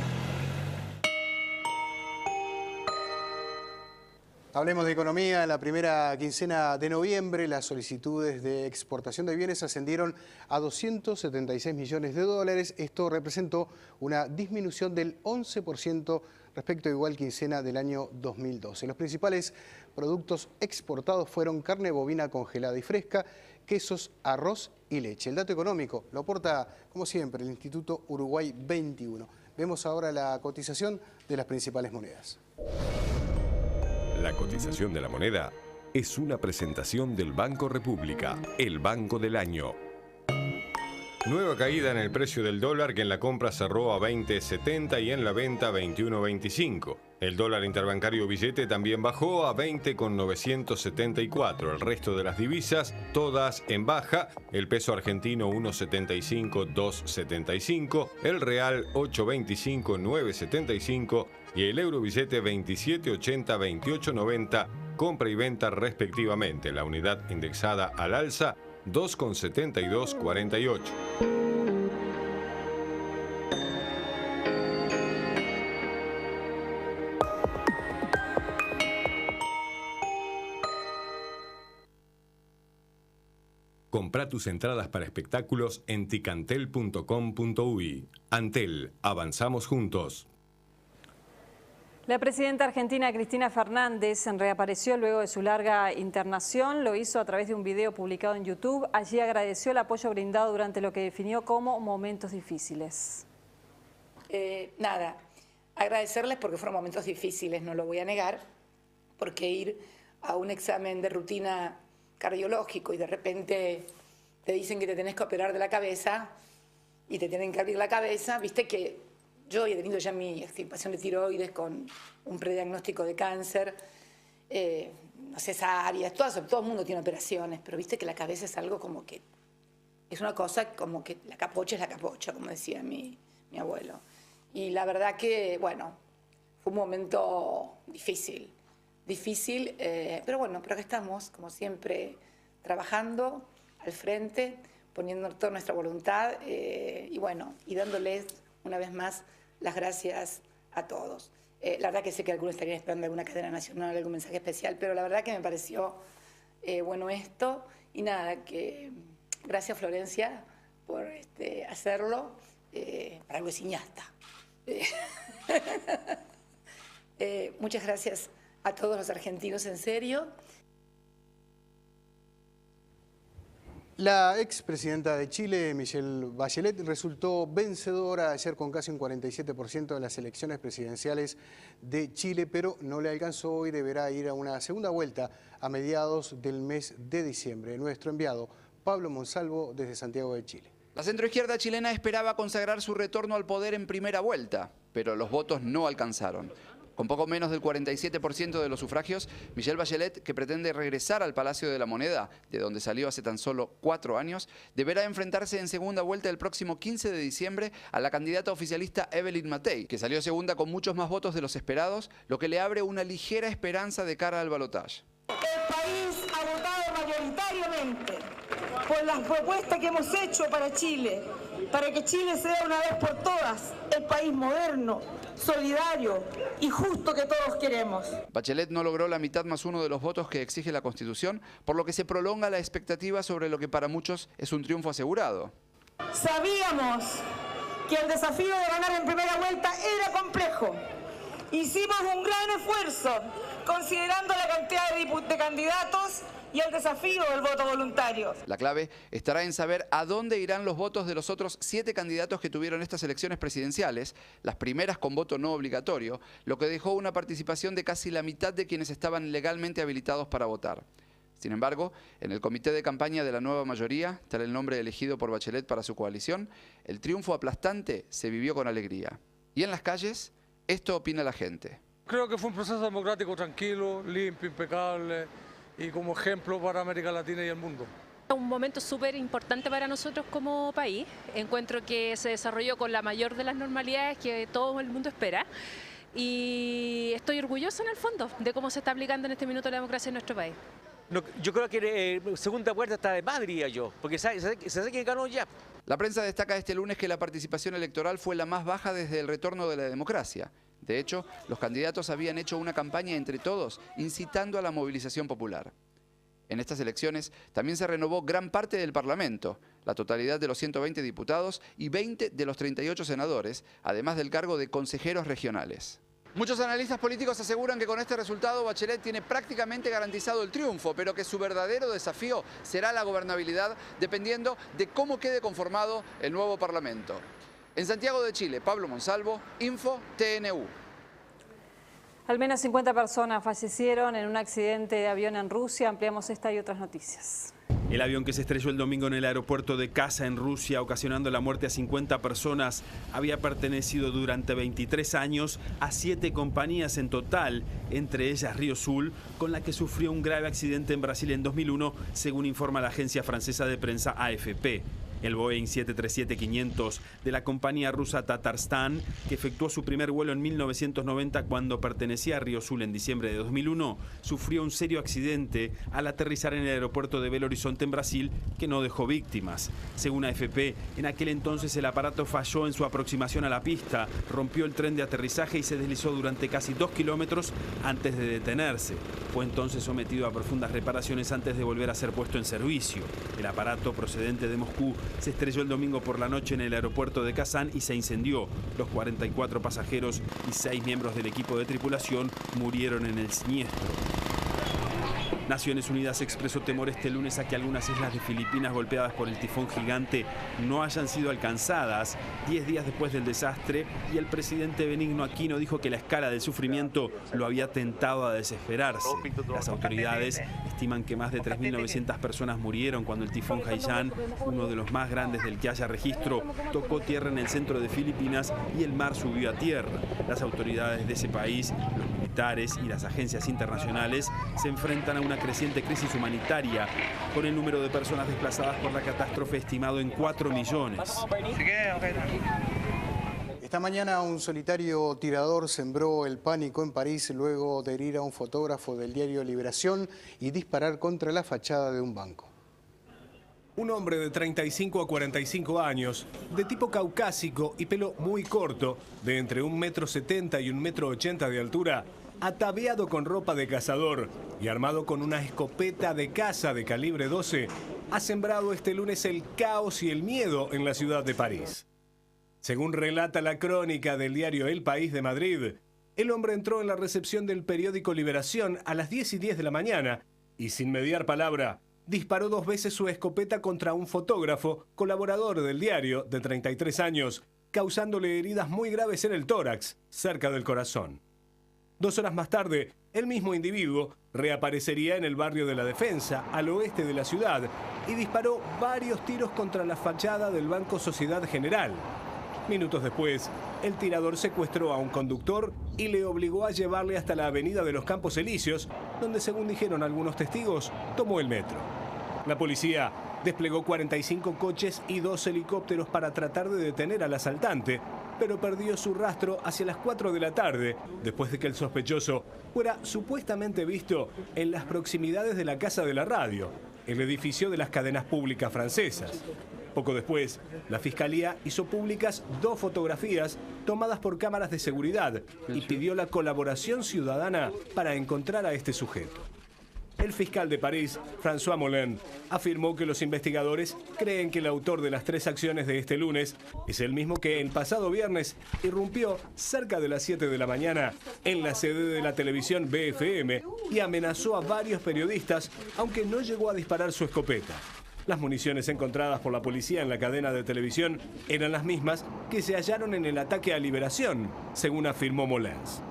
Hablemos de economía. En la primera quincena de noviembre, las solicitudes de exportación de bienes ascendieron a 276 millones de dólares. Esto representó una disminución del 11% respecto a igual quincena del año 2012. Los principales productos exportados fueron carne bovina congelada y fresca, quesos, arroz y leche. El dato económico lo aporta, como siempre, el Instituto Uruguay 21. Vemos ahora la cotización de las principales monedas. La cotización de la moneda es una presentación del Banco República, el banco del año. Nueva caída en el precio del dólar, que en la compra cerró a 20.70 y en la venta 21.25. El dólar interbancario billete también bajó a 20,974. El resto de las divisas, todas en baja. El peso argentino 1.75, 2.75. El real 8.25, 9.75. Y el euro billete 27.80, 28.90. Compra y venta respectivamente. La unidad indexada al alza 2,7248. Compra tus entradas para espectáculos en ticantel.com.uy. Antel, avanzamos juntos. La presidenta argentina Cristina Fernández reapareció luego de su larga internación. Lo hizo a través de un video publicado en YouTube. Allí agradeció el apoyo brindado durante lo que definió como momentos difíciles. Nada, agradecerles porque fueron momentos difíciles, no lo voy a negar, porque ir a un examen de rutina cardiológico y de repente te dicen que te tenés que operar de la cabeza y te tienen que abrir la cabeza, viste que yo he tenido ya mi extirpación de tiroides con un prediagnóstico de cáncer, cesáreas, todo el mundo tiene operaciones, pero viste que la cabeza es algo como que, es una cosa como que la capocha es la capocha, como decía mi abuelo. Y la verdad que, bueno, fue un momento difícil, pero bueno, pero acá estamos, como siempre, trabajando al frente, poniendo toda nuestra voluntad y bueno, y dándoles una vez más las gracias a todos. La verdad que sé que algunos estarían esperando alguna cadena nacional, algún mensaje especial, pero la verdad que me pareció bueno esto. Y nada, que gracias Florencia por hacerlo, para algo de cineasta. Muchas gracias a todos los argentinos, en serio. La expresidenta de Chile, Michelle Bachelet, resultó vencedora ayer con casi un 47% de las elecciones presidenciales de Chile, pero no le alcanzó y deberá ir a una segunda vuelta a mediados del mes de diciembre. Nuestro enviado, Pablo Monsalvo, desde Santiago de Chile. La centroizquierda chilena esperaba consagrar su retorno al poder en primera vuelta, pero los votos no alcanzaron. Con poco menos del 47% de los sufragios, Michelle Bachelet, que pretende regresar al Palacio de la Moneda, de donde salió hace tan solo 4 años, deberá enfrentarse en segunda vuelta el próximo 15 de diciembre a la candidata oficialista Evelyn Matei, que salió segunda con muchos más votos de los esperados, lo que le abre una ligera esperanza de cara al balotaje. El país ha votado voluntariamente por las propuestas que hemos hecho para Chile, para que Chile sea una vez por todas el país moderno, solidario y justo que todos queremos. Bachelet no logró la mitad más uno de los votos que exige la Constitución, por lo que se prolonga la expectativa sobre lo que para muchos es un triunfo asegurado. Sabíamos que el desafío de ganar en primera vuelta era complejo. Hicimos un gran esfuerzo, considerando la cantidad de candidatos y el desafío del voto voluntario. La clave estará en saber a dónde irán los votos de los otros 7 candidatos que tuvieron estas elecciones presidenciales, las primeras con voto no obligatorio, lo que dejó una participación de casi la mitad de quienes estaban legalmente habilitados para votar. Sin embargo, en el comité de campaña de la nueva mayoría, tal el nombre elegido por Bachelet para su coalición, el triunfo aplastante se vivió con alegría. Y en las calles, esto opina la gente. Creo que fue un proceso democrático tranquilo, limpio, impecable y como ejemplo para América Latina y el mundo. Un momento súper importante para nosotros como país. Encuentro que se desarrolló con la mayor de las normalidades que todo el mundo espera. Y estoy orgullosa en el fondo de cómo se está aplicando en este minuto la democracia en nuestro país. Yo creo que segunda vuelta está de más, diría yo, porque se sabe quién ganó ya. La prensa destaca este lunes que la participación electoral fue la más baja desde el retorno de la democracia. De hecho, los candidatos habían hecho una campaña entre todos, incitando a la movilización popular. En estas elecciones también se renovó gran parte del Parlamento, la totalidad de los 120 diputados y 20 de los 38 senadores, además del cargo de consejeros regionales. Muchos analistas políticos aseguran que con este resultado Bachelet tiene prácticamente garantizado el triunfo, pero que su verdadero desafío será la gobernabilidad dependiendo de cómo quede conformado el nuevo Parlamento. En Santiago de Chile, Pablo Monsalvo, Info TNU. Al menos 50 personas fallecieron en un accidente de avión en Rusia. Ampliamos esta y otras noticias. El avión que se estrelló el domingo en el aeropuerto de Kasa, en Rusia, ocasionando la muerte a 50 personas, había pertenecido durante 23 años a 7 compañías en total, entre ellas Riosul, con la que sufrió un grave accidente en Brasil en 2001, según informa la agencia francesa de prensa AFP. El Boeing 737-500 de la compañía rusa Tatarstan, que efectuó su primer vuelo en 1990 cuando pertenecía a Riosul en diciembre de 2001, sufrió un serio accidente al aterrizar en el aeropuerto de Belo Horizonte en Brasil, que no dejó víctimas. Según AFP, en aquel entonces el aparato falló en su aproximación a la pista, rompió el tren de aterrizaje y se deslizó durante casi 2 kilómetros antes de detenerse. Fue entonces sometido a profundas reparaciones antes de volver a ser puesto en servicio. El aparato, procedente de Moscú, se estrelló el domingo por la noche en el aeropuerto de Kazán y se incendió. Los 44 pasajeros y 6 miembros del equipo de tripulación murieron en el siniestro. Naciones Unidas expresó temor este lunes a que algunas islas de Filipinas golpeadas por el tifón gigante no hayan sido alcanzadas 10 días después del desastre, y el presidente Benigno Aquino dijo que la escala del sufrimiento lo había tentado a desesperarse. Las autoridades estiman que más de 3.900 personas murieron cuando el tifón Haiyan, uno de los más grandes del que haya registro, tocó tierra en el centro de Filipinas y el mar subió a tierra. Las autoridades de ese país, los militares y las agencias internacionales se enfrentan a una creciente crisis humanitaria, con el número de personas desplazadas por la catástrofe estimado en 4 millones. Esta mañana un solitario tirador sembró el pánico en París luego de herir a un fotógrafo del diario Liberación y disparar contra la fachada de un banco. Un hombre de 35 a 45 años, de tipo caucásico y pelo muy corto, de entre 1,70 m y 1,80 m de altura, ataviado con ropa de cazador y armado con una escopeta de caza de calibre 12, ha sembrado este lunes el caos y el miedo en la ciudad de París. Según relata la crónica del diario El País de Madrid, el hombre entró en la recepción del periódico Liberación a las 10:10 de la mañana y, sin mediar palabra, disparó 2 veces su escopeta contra un fotógrafo, colaborador del diario, de 33 años, causándole heridas muy graves en el tórax, cerca del corazón. 2 horas más tarde, el mismo individuo reaparecería en el barrio de La Defensa, al oeste de la ciudad, y disparó varios tiros contra la fachada del Banco Sociedad General. Minutos después, el tirador secuestró a un conductor y le obligó a llevarle hasta la avenida de los Campos Elíseos, donde, según dijeron algunos testigos, tomó el metro. La policía desplegó 45 coches y 2 helicópteros para tratar de detener al asaltante, pero perdió su rastro hacia las 4 de la tarde, después de que el sospechoso fuera supuestamente visto en las proximidades de la casa de la radio. el edificio de las cadenas públicas francesas. Poco después, la Fiscalía hizo públicas 2 fotografías tomadas por cámaras de seguridad y pidió la colaboración ciudadana para encontrar a este sujeto. El fiscal de París, François Molin, afirmó que los investigadores creen que el autor de las 3 acciones de este lunes es el mismo que el pasado viernes irrumpió cerca de las 7 de la mañana en la sede de la televisión BFM y amenazó a varios periodistas, aunque no llegó a disparar su escopeta. Las municiones encontradas por la policía en la cadena de televisión eran las mismas que se hallaron en el ataque a Liberación, según afirmó Molins.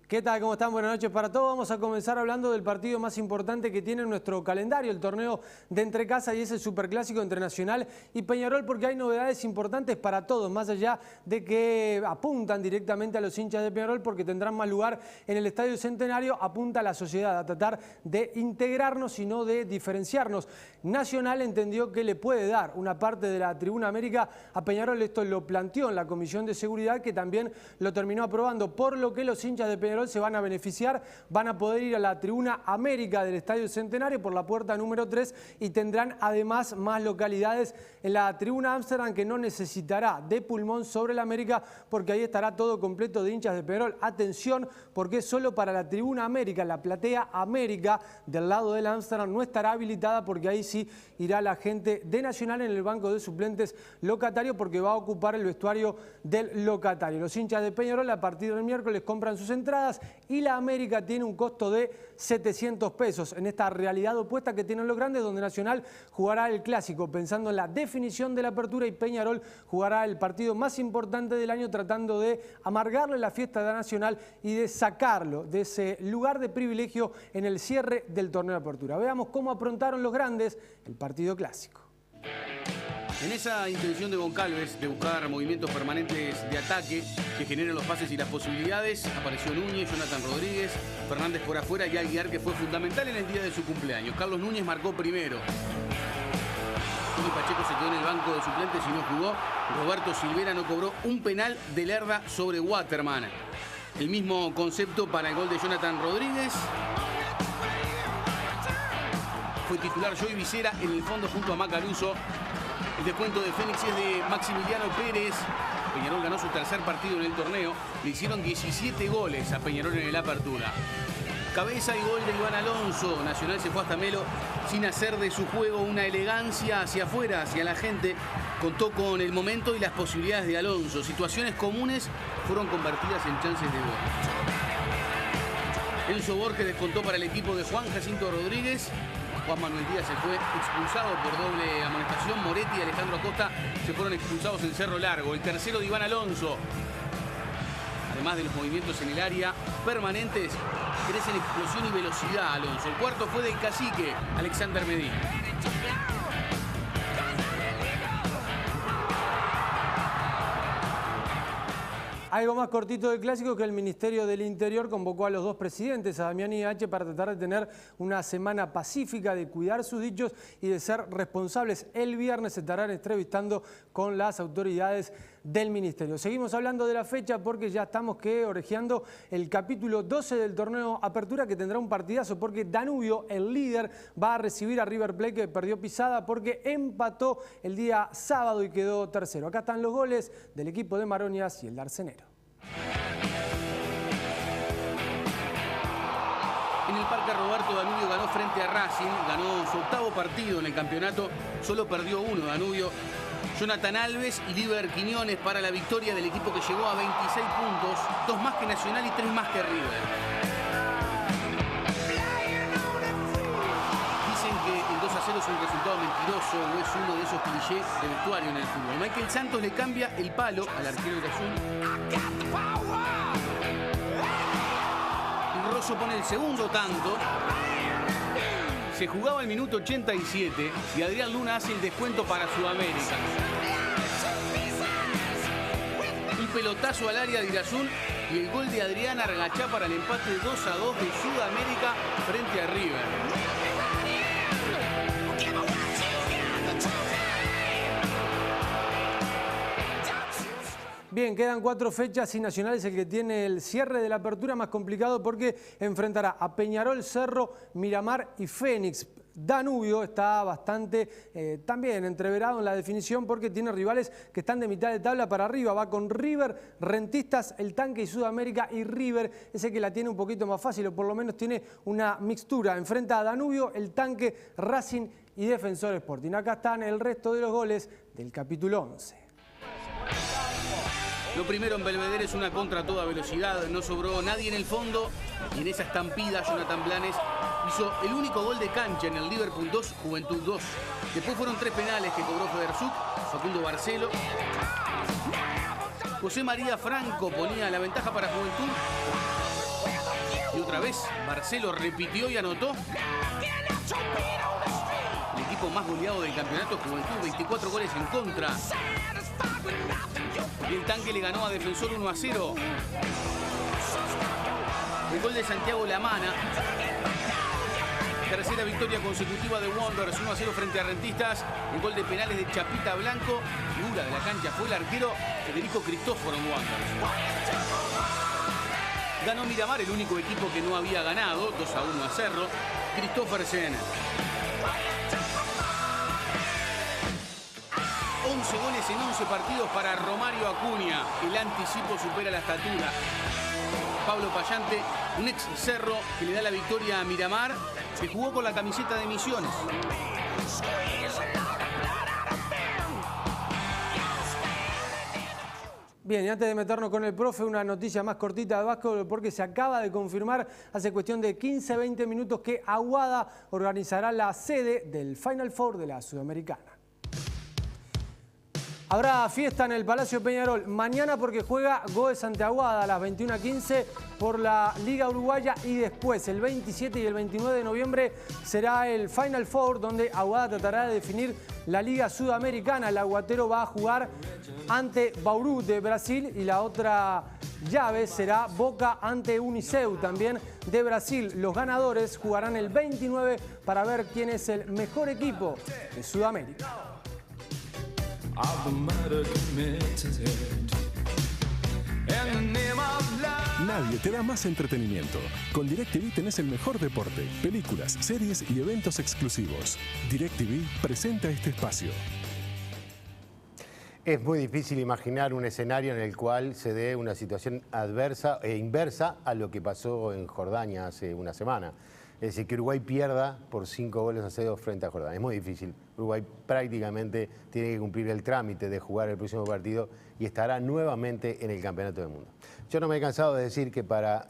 ¿Qué tal? ¿Cómo están? Buenas noches para todos. Vamos a comenzar hablando del partido más importante que tiene nuestro calendario, el torneo de Entrecasa, y es el Superclásico entre Nacional y Peñarol, porque hay novedades importantes para todos, más allá de que apuntan directamente a los hinchas de Peñarol porque tendrán más lugar en el Estadio Centenario. Apunta a la sociedad a tratar de integrarnos y no de diferenciarnos. Nacional entendió que le puede dar una parte de la Tribuna América a Peñarol. Esto lo planteó en la Comisión de Seguridad, que también lo terminó aprobando, por lo que los hinchas de Peñarol se van a beneficiar, van a poder ir a la Tribuna América del Estadio Centenario por la puerta número 3 y tendrán además más localidades en la Tribuna Ámsterdam, que no necesitará de pulmón sobre la América, porque ahí estará todo completo de hinchas de Peñarol. Atención, porque solo para la Tribuna América, la platea América del lado del Ámsterdam no estará habilitada, porque ahí sí irá la gente de Nacional en el banco de suplentes locatario, porque va a ocupar el vestuario del locatario. Los hinchas de Peñarol a partir del miércoles compran sus entradas y la América tiene un costo de 700 pesos en esta realidad opuesta que tienen los grandes, donde Nacional jugará el Clásico pensando en la definición de la apertura y Peñarol jugará el partido más importante del año tratando de amargarle la fiesta de Nacional y de sacarlo de ese lugar de privilegio en el cierre del torneo de apertura. Veamos cómo afrontaron los grandes el partido clásico. En esa intención de Goncalves de buscar movimientos permanentes de ataque que generen los pases y las posibilidades, apareció Núñez, Jonathan Rodríguez, Fernández por afuera y Aguiar, que fue fundamental en el día de su cumpleaños. Carlos Núñez marcó primero. Tony Pacheco se quedó en el banco de suplentes y no jugó. Roberto Silvera no cobró un penal de Lerda sobre Waterman. El mismo concepto para el gol de Jonathan Rodríguez. Fue titular Joey Vicera en el fondo junto a Macaruso. El descuento de Fénix es de Maximiliano Pérez. Peñarol ganó su tercer partido en el torneo. Le hicieron 17 goles a Peñarol en el apertura. Cabeza y gol de Iván Alonso. Nacional se fue hasta Melo sin hacer de su juego una elegancia hacia afuera, hacia la gente. Contó con el momento y las posibilidades de Alonso. Situaciones comunes fueron convertidas en chances de gol. Enzo Borges descontó para el equipo de Juan Jacinto Rodríguez. Juan Manuel Díaz se fue expulsado por doble amonestación. Moretti y Alejandro Acosta se fueron expulsados en Cerro Largo. El tercero de Iván Alonso. Además de los movimientos en el área permanentes, crece en explosión y velocidad Alonso. El cuarto fue del cacique, Alexander Medina. Algo más cortito del Clásico, que el Ministerio del Interior convocó a los 2 presidentes, a Damián y H, para tratar de tener una semana pacífica, de cuidar sus dichos y de ser responsables. El viernes se estarán entrevistando con las autoridades del Ministerio. Seguimos hablando de la fecha porque ya estamos orejeando el capítulo 12 del torneo Apertura, que tendrá un partidazo porque Danubio, el líder, va a recibir a River Plate, que perdió pisada porque empató el día sábado y quedó tercero. Acá están los goles del equipo de Maronias y el de Arcenero. En el Parque Roberto, Danubio ganó frente a Racing, ganó su 8º partido en el campeonato, solo perdió uno Danubio. Jonathan Alves y Liber Quiñones para la victoria del equipo que llegó a 26 puntos, 2 más que Nacional y 3 más que River. Dicen que el 2-0 es un resultado mentiroso o es uno de esos clichés de vestuario en el fútbol. Michael Santos le cambia el palo al arquero de Azul. Y Rosso pone el segundo tanto. Se jugaba el minuto 87 y Adrián Luna hace el descuento para Sudamérica. Un pelotazo al área de Irazún y el gol de Adrián Argachá para el empate 2-2 de Sudamérica frente a River. Bien. Bien, quedan 4 fechas y Nacional es el que tiene el cierre de la apertura más complicado porque enfrentará a Peñarol, Cerro, Miramar y Fénix. Danubio está bastante también entreverado en la definición porque tiene rivales que están de mitad de tabla para arriba. Va con River, Rentistas, El Tanque y Sudamérica, y River es el que la tiene un poquito más fácil, o por lo menos tiene una mixtura. Enfrenta a Danubio, El Tanque, Racing y Defensor Sporting. Acá están el resto de los goles del capítulo 11. Lo primero en Belvedere es una contra a toda velocidad, no sobró nadie en el fondo y en esa estampida Jonathan Blanes hizo el único gol de cancha en el Liverpool 2, Juventud 2. Después fueron 3 penales que cobró Federsuk, Facundo Barcelo. José María Franco ponía la ventaja para Juventud. Y otra vez Barcelo repitió y anotó. El equipo más goleado del campeonato, Juventud, 24 goles en contra. Y El Tanque le ganó a Defensor 1-0. El gol de Santiago Lamana. Tercera victoria consecutiva de Wanderers, 1-0 frente a Rentistas. El gol de penales de Chapita Blanco. Figura de la cancha fue el arquero Federico Cristóforo en Wanderers. Ganó Miramar, el único equipo que no había ganado, 2-1 a Cerro. Christoffersen. 11 goles en 11 partidos para Romario Acuña. El anticipo supera la estatura. Pablo Payante, un ex Cerro que le da la victoria a Miramar, que jugó con la camiseta de Misiones. Bien, y antes de meternos con el profe, una noticia más cortita de básquetbol porque se acaba de confirmar hace cuestión de 15-20 minutos que Aguada organizará la sede del Final Four de la Sudamericana. Habrá fiesta en el Palacio Peñarol mañana porque juega Goes ante Aguada a las 21:15 por la Liga Uruguaya, y después el 27 y el 29 de noviembre será el Final Four donde Aguada tratará de definir la Liga Sudamericana. El aguatero va a jugar ante Bauru de Brasil y la otra llave será Boca ante Uniceu también de Brasil. Los ganadores jugarán el 29 para ver quién es el mejor equipo de Sudamérica. Nadie te da más entretenimiento. Con DirecTV tenés el mejor deporte, películas, series y eventos exclusivos. DirecTV presenta este espacio. Es muy difícil imaginar un escenario en el cual se dé una situación adversa e inversa a lo que pasó en Jordania hace una semana. Es decir, que Uruguay pierda por 5-0 frente a Jordania. Es muy difícil. Uruguay prácticamente tiene que cumplir el trámite de jugar el próximo partido y estará nuevamente en el Campeonato del Mundo. Yo no me he cansado de decir que para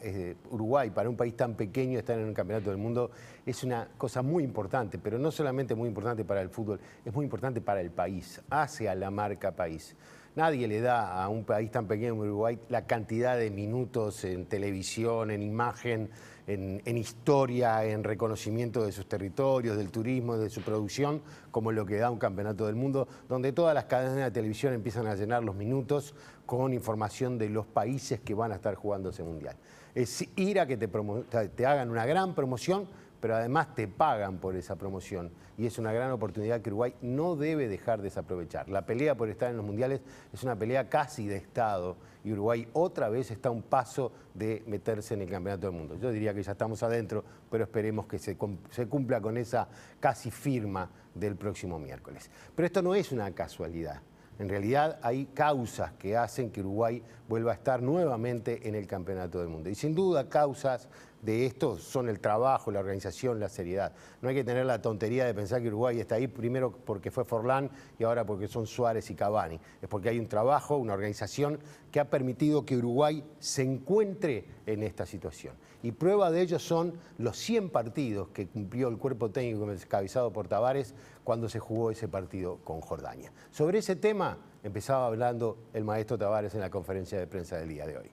Uruguay, para un país tan pequeño, estar en un Campeonato del Mundo es una cosa muy importante, pero no solamente muy importante para el fútbol, es muy importante para el país, hace a la marca país. Nadie le da a un país tan pequeño como Uruguay la cantidad de minutos en televisión, en imagen, en historia, en reconocimiento de sus territorios, del turismo, de su producción, como lo que da un Campeonato del Mundo, donde todas las cadenas de televisión empiezan a llenar los minutos con información de los países que van a estar jugando ese Mundial. Es ir a que te hagan una gran promoción, pero además te pagan por esa promoción. Y es una gran oportunidad que Uruguay no debe dejar de desaprovechar. La pelea por estar en los mundiales es una pelea casi de Estado, y Uruguay otra vez está a un paso de meterse en el Campeonato del Mundo. Yo diría que ya estamos adentro, pero esperemos que se cumpla con esa casi firma del próximo miércoles. Pero esto no es una casualidad. En realidad hay causas que hacen que Uruguay vuelva a estar nuevamente en el Campeonato del Mundo. Y sin duda causas de esto son el trabajo, la organización, la seriedad. No hay que tener la tontería de pensar que Uruguay está ahí primero porque fue Forlán y ahora porque son Suárez y Cavani. Es porque hay un trabajo, una organización que ha permitido que Uruguay se encuentre en esta situación. Y prueba de ello son los 100 partidos que cumplió el cuerpo técnico encabezado por Tavares cuando se jugó ese partido con Jordania. Sobre ese tema empezaba hablando el maestro Tavares en la conferencia de prensa del día de hoy.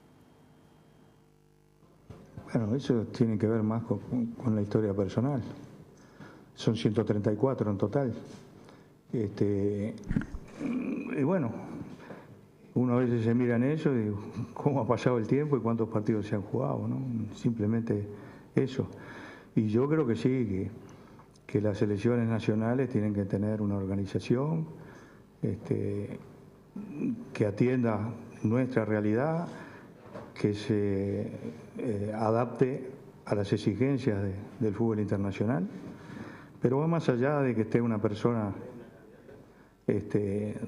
Bueno, eso tiene que ver más con la historia personal. Son 134 en total. Y bueno, uno a veces se mira en eso y digo, cómo ha pasado el tiempo y cuántos partidos se han jugado, ¿no? Simplemente eso. Y yo creo que sí, que las selecciones nacionales tienen que tener una organización que atienda nuestra realidad, que se adapte a las exigencias del fútbol internacional, pero va más allá de que esté una persona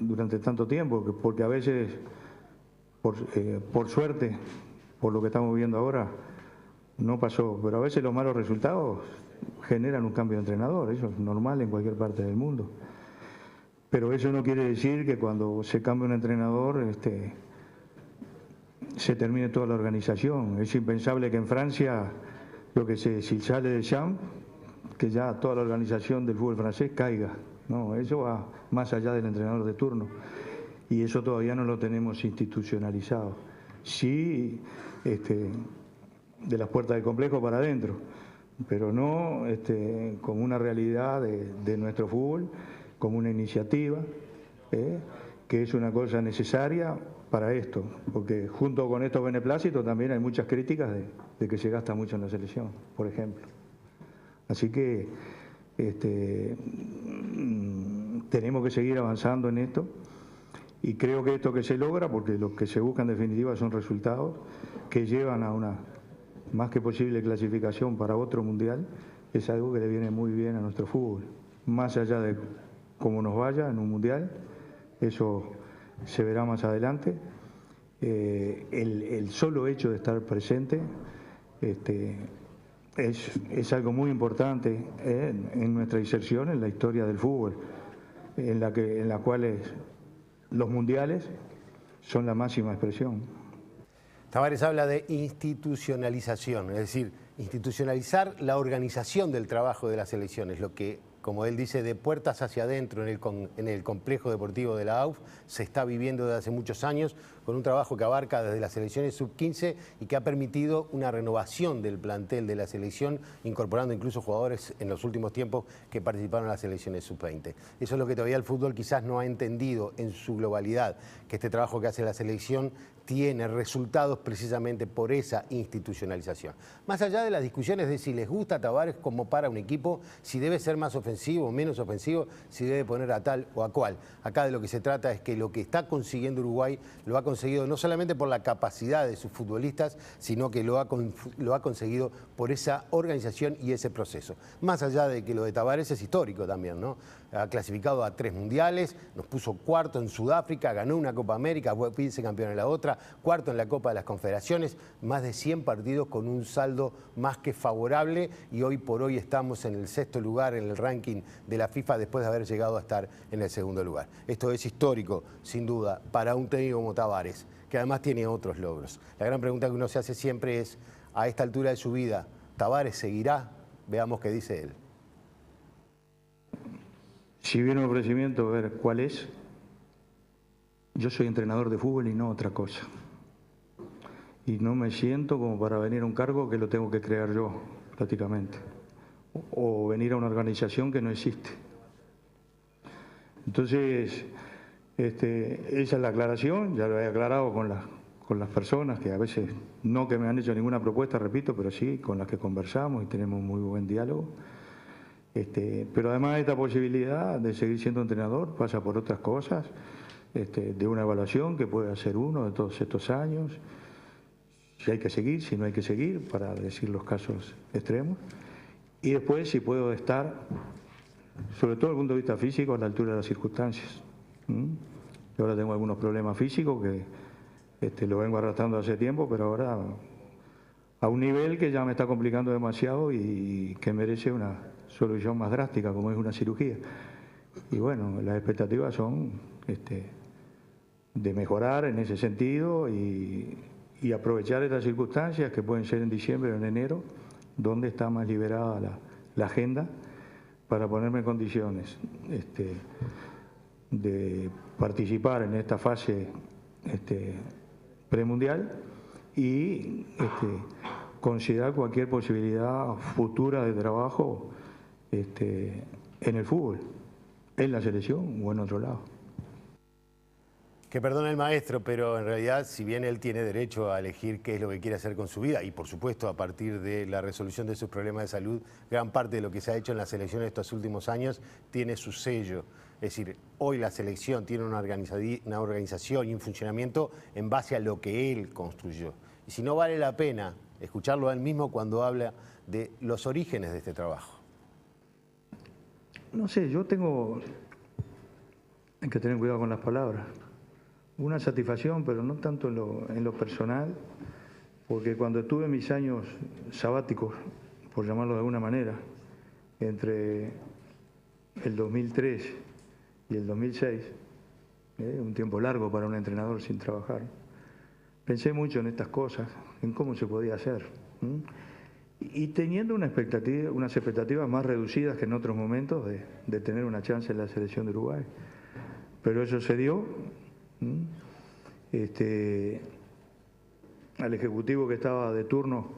durante tanto tiempo, porque a veces, por suerte, por lo que estamos viendo ahora, no pasó, pero a veces los malos resultados generan un cambio de entrenador, eso es normal en cualquier parte del mundo. Pero eso no quiere decir que cuando se cambia un entrenador se termine toda la organización. Es impensable que en Francia, yo que sé, si sale Deschamps, que ya toda la organización del fútbol francés caiga. No, eso va más allá del entrenador de turno. Y eso todavía no lo tenemos institucionalizado. Sí, de las puertas del complejo para adentro, pero no como una realidad de nuestro fútbol, como una iniciativa, que es una cosa necesaria para esto, porque junto con estos beneplácitos también hay muchas críticas de que se gasta mucho en la selección, por ejemplo. Así que tenemos que seguir avanzando en esto, y creo que esto que se logra, porque lo que se busca en definitiva son resultados que llevan a una más que posible clasificación para otro mundial, es algo que le viene muy bien a nuestro fútbol. Más allá de cómo nos vaya en un mundial, eso se verá más adelante. El solo hecho de estar presente es algo muy importante en nuestra inserción en la historia del fútbol, en la cual los mundiales son la máxima expresión. Tavares habla de institucionalización, es decir, institucionalizar la organización del trabajo de las selecciones, lo que, como él dice, de puertas hacia adentro en el complejo deportivo de la AUF se está viviendo desde hace muchos años, con un trabajo que abarca desde las selecciones sub-15 y que ha permitido una renovación del plantel de la selección, incorporando incluso jugadores en los últimos tiempos que participaron en las selecciones sub-20. Eso es lo que todavía el fútbol quizás no ha entendido en su globalidad, que este trabajo que hace la selección tiene resultados precisamente por esa institucionalización. Más allá de las discusiones de si les gusta a Tavares como para un equipo, si debe ser más ofensivo o menos ofensivo, si debe poner a tal o a cual. Acá de lo que se trata es que lo que está consiguiendo Uruguay lo ha conseguido no solamente por la capacidad de sus futbolistas, sino que lo ha conseguido por esa organización y ese proceso. Más allá de que lo de Tavares es histórico también, ¿no? Ha clasificado a 3 mundiales, nos puso cuarto en Sudáfrica, ganó una Copa América, fue vicecampeón en la otra, cuarto en la Copa de las Confederaciones, más de 100 partidos con un saldo más que favorable, y hoy por hoy estamos en el 6º lugar en el ranking de la FIFA después de haber llegado a estar en el 2º lugar. Esto es histórico, sin duda, para un técnico como Tavares, que además tiene otros logros. La gran pregunta que uno se hace siempre es, a esta altura de su vida, ¿Tavares seguirá? Veamos qué dice él. Si viene un ofrecimiento, a ver cuál es. Yo soy entrenador de fútbol y no otra cosa. Y no me siento como para venir a un cargo que lo tengo que crear yo, prácticamente. O venir a una organización que no existe. Entonces, esa es la aclaración, ya lo he aclarado con las personas que a veces no que me han hecho ninguna propuesta, repito, pero sí con las que conversamos y tenemos muy buen diálogo. Pero además esta posibilidad de seguir siendo entrenador pasa por otras cosas, de una evaluación que puede hacer uno de todos estos años, si hay que seguir, si no hay que seguir, para decir los casos extremos, y después si puedo estar, sobre todo desde el punto de vista físico, a la altura de las circunstancias. Yo ahora tengo algunos problemas físicos que lo vengo arrastrando hace tiempo, pero ahora a un nivel que ya me está complicando demasiado y que merece una solución más drástica, como es una cirugía. Y bueno, las expectativas son de mejorar en ese sentido y aprovechar estas circunstancias que pueden ser en diciembre o en enero, donde está más liberada la agenda, para ponerme en condiciones de participar en esta fase premundial y considerar cualquier posibilidad futura de trabajo en el fútbol, en la selección o en otro lado. Que perdone el maestro, pero en realidad, si bien él tiene derecho a elegir qué es lo que quiere hacer con su vida, y por supuesto a partir de la resolución de sus problemas de salud, gran parte de lo que se ha hecho en la selección estos últimos años tiene su sello. Es decir, hoy la selección tiene una organización y un funcionamiento en base a lo que él construyó. Y si no vale la pena escucharlo a él mismo cuando habla de los orígenes de este trabajo. No sé, hay que tener cuidado con las palabras. Una satisfacción, pero no tanto en lo personal, porque cuando tuve mis años sabáticos, por llamarlo de alguna manera, entre el 2003 y el 2006, un tiempo largo para un entrenador sin trabajar, pensé mucho en estas cosas, en cómo se podía hacer. Y teniendo unas expectativas más reducidas que en otros momentos de tener una chance en la selección de Uruguay. Pero eso se dio. Al ejecutivo que estaba de turno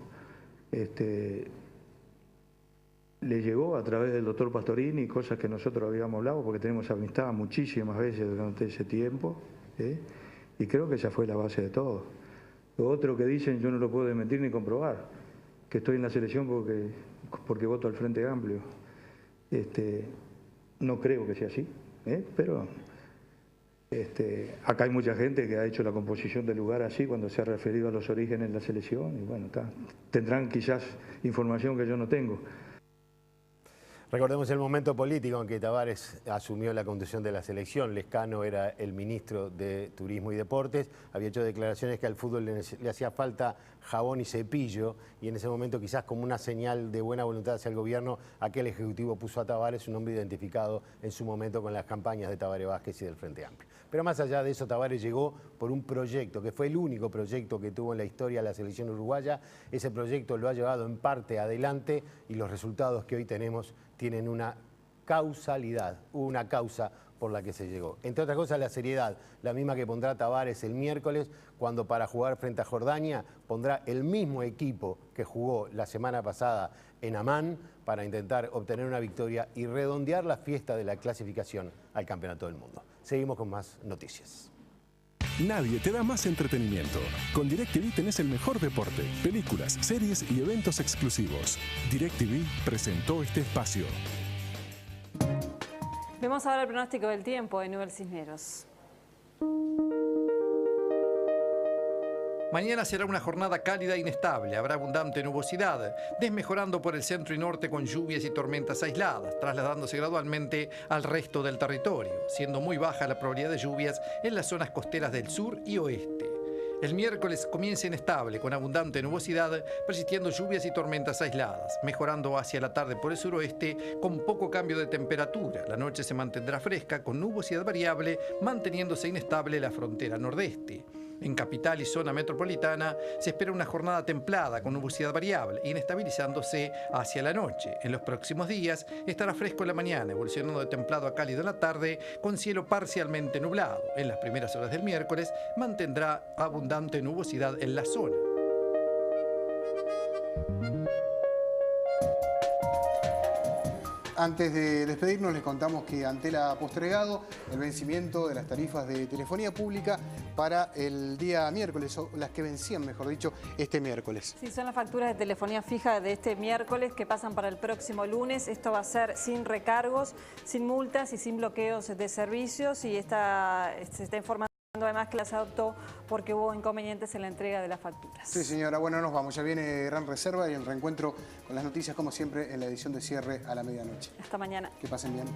le llegó a través del doctor Pastorini cosas que nosotros habíamos hablado, porque tenemos amistad muchísimas veces durante ese tiempo, y creo que esa fue la base de todo. Lo otro que dicen yo no lo puedo desmentir ni comprobar, que estoy en la selección porque voto al Frente Amplio. No creo que sea así, pero acá hay mucha gente que ha hecho la composición del lugar así cuando se ha referido a los orígenes de la selección, y bueno, tendrán quizás información que yo no tengo. Recordemos el momento político en que Tavares asumió la conducción de la selección. Lescano era el ministro de Turismo y Deportes, había hecho declaraciones que al fútbol le hacía falta jabón y cepillo, y en ese momento, quizás como una señal de buena voluntad hacia el gobierno, aquel ejecutivo puso a Tavares, un hombre identificado en su momento con las campañas de Tabaré Vázquez y del Frente Amplio. Pero más allá de eso, Tavares llegó por un proyecto, que fue el único proyecto que tuvo en la historia la selección uruguaya. Ese proyecto lo ha llevado en parte adelante, y los resultados que hoy tenemos tienen una causalidad, una causa por la que se llegó. Entre otras cosas, la seriedad, la misma que pondrá Tavares el miércoles, cuando para jugar frente a Jordania pondrá el mismo equipo que jugó la semana pasada en Amán para intentar obtener una victoria y redondear la fiesta de la clasificación al Campeonato del Mundo. Seguimos con más noticias. Nadie te da más entretenimiento. Con DirecTV tenés el mejor deporte, películas, series y eventos exclusivos. DirecTV presentó este espacio. Vemos ahora el pronóstico del tiempo en Nubes Cisneros. Mañana será una jornada cálida e inestable, habrá abundante nubosidad, desmejorando por el centro y norte con lluvias y tormentas aisladas, trasladándose gradualmente al resto del territorio, siendo muy baja la probabilidad de lluvias en las zonas costeras del sur y oeste. El miércoles comienza inestable, con abundante nubosidad, persistiendo lluvias y tormentas aisladas, mejorando hacia la tarde por el suroeste con poco cambio de temperatura. La noche se mantendrá fresca, con nubosidad variable, manteniéndose inestable la frontera nordeste. En capital y zona metropolitana se espera una jornada templada con nubosidad variable, inestabilizándose hacia la noche. En los próximos días estará fresco en la mañana, evolucionando de templado a cálido en la tarde, con cielo parcialmente nublado. En las primeras horas del miércoles mantendrá abundante nubosidad en la zona. Antes de despedirnos, les contamos que Antel ha postergado el vencimiento de las tarifas de telefonía pública para el día miércoles, o las que vencían, mejor dicho, este miércoles. Sí, son las facturas de telefonía fija de este miércoles que pasan para el próximo lunes. Esto va a ser sin recargos, sin multas y sin bloqueos de servicios, y se está informando además que las adoptó porque hubo inconvenientes en la entrega de las facturas. Sí, señora. Bueno, nos vamos. Ya viene Gran Reserva y el reencuentro con las noticias, como siempre, en la edición de cierre a la medianoche. Hasta mañana. Que pasen bien.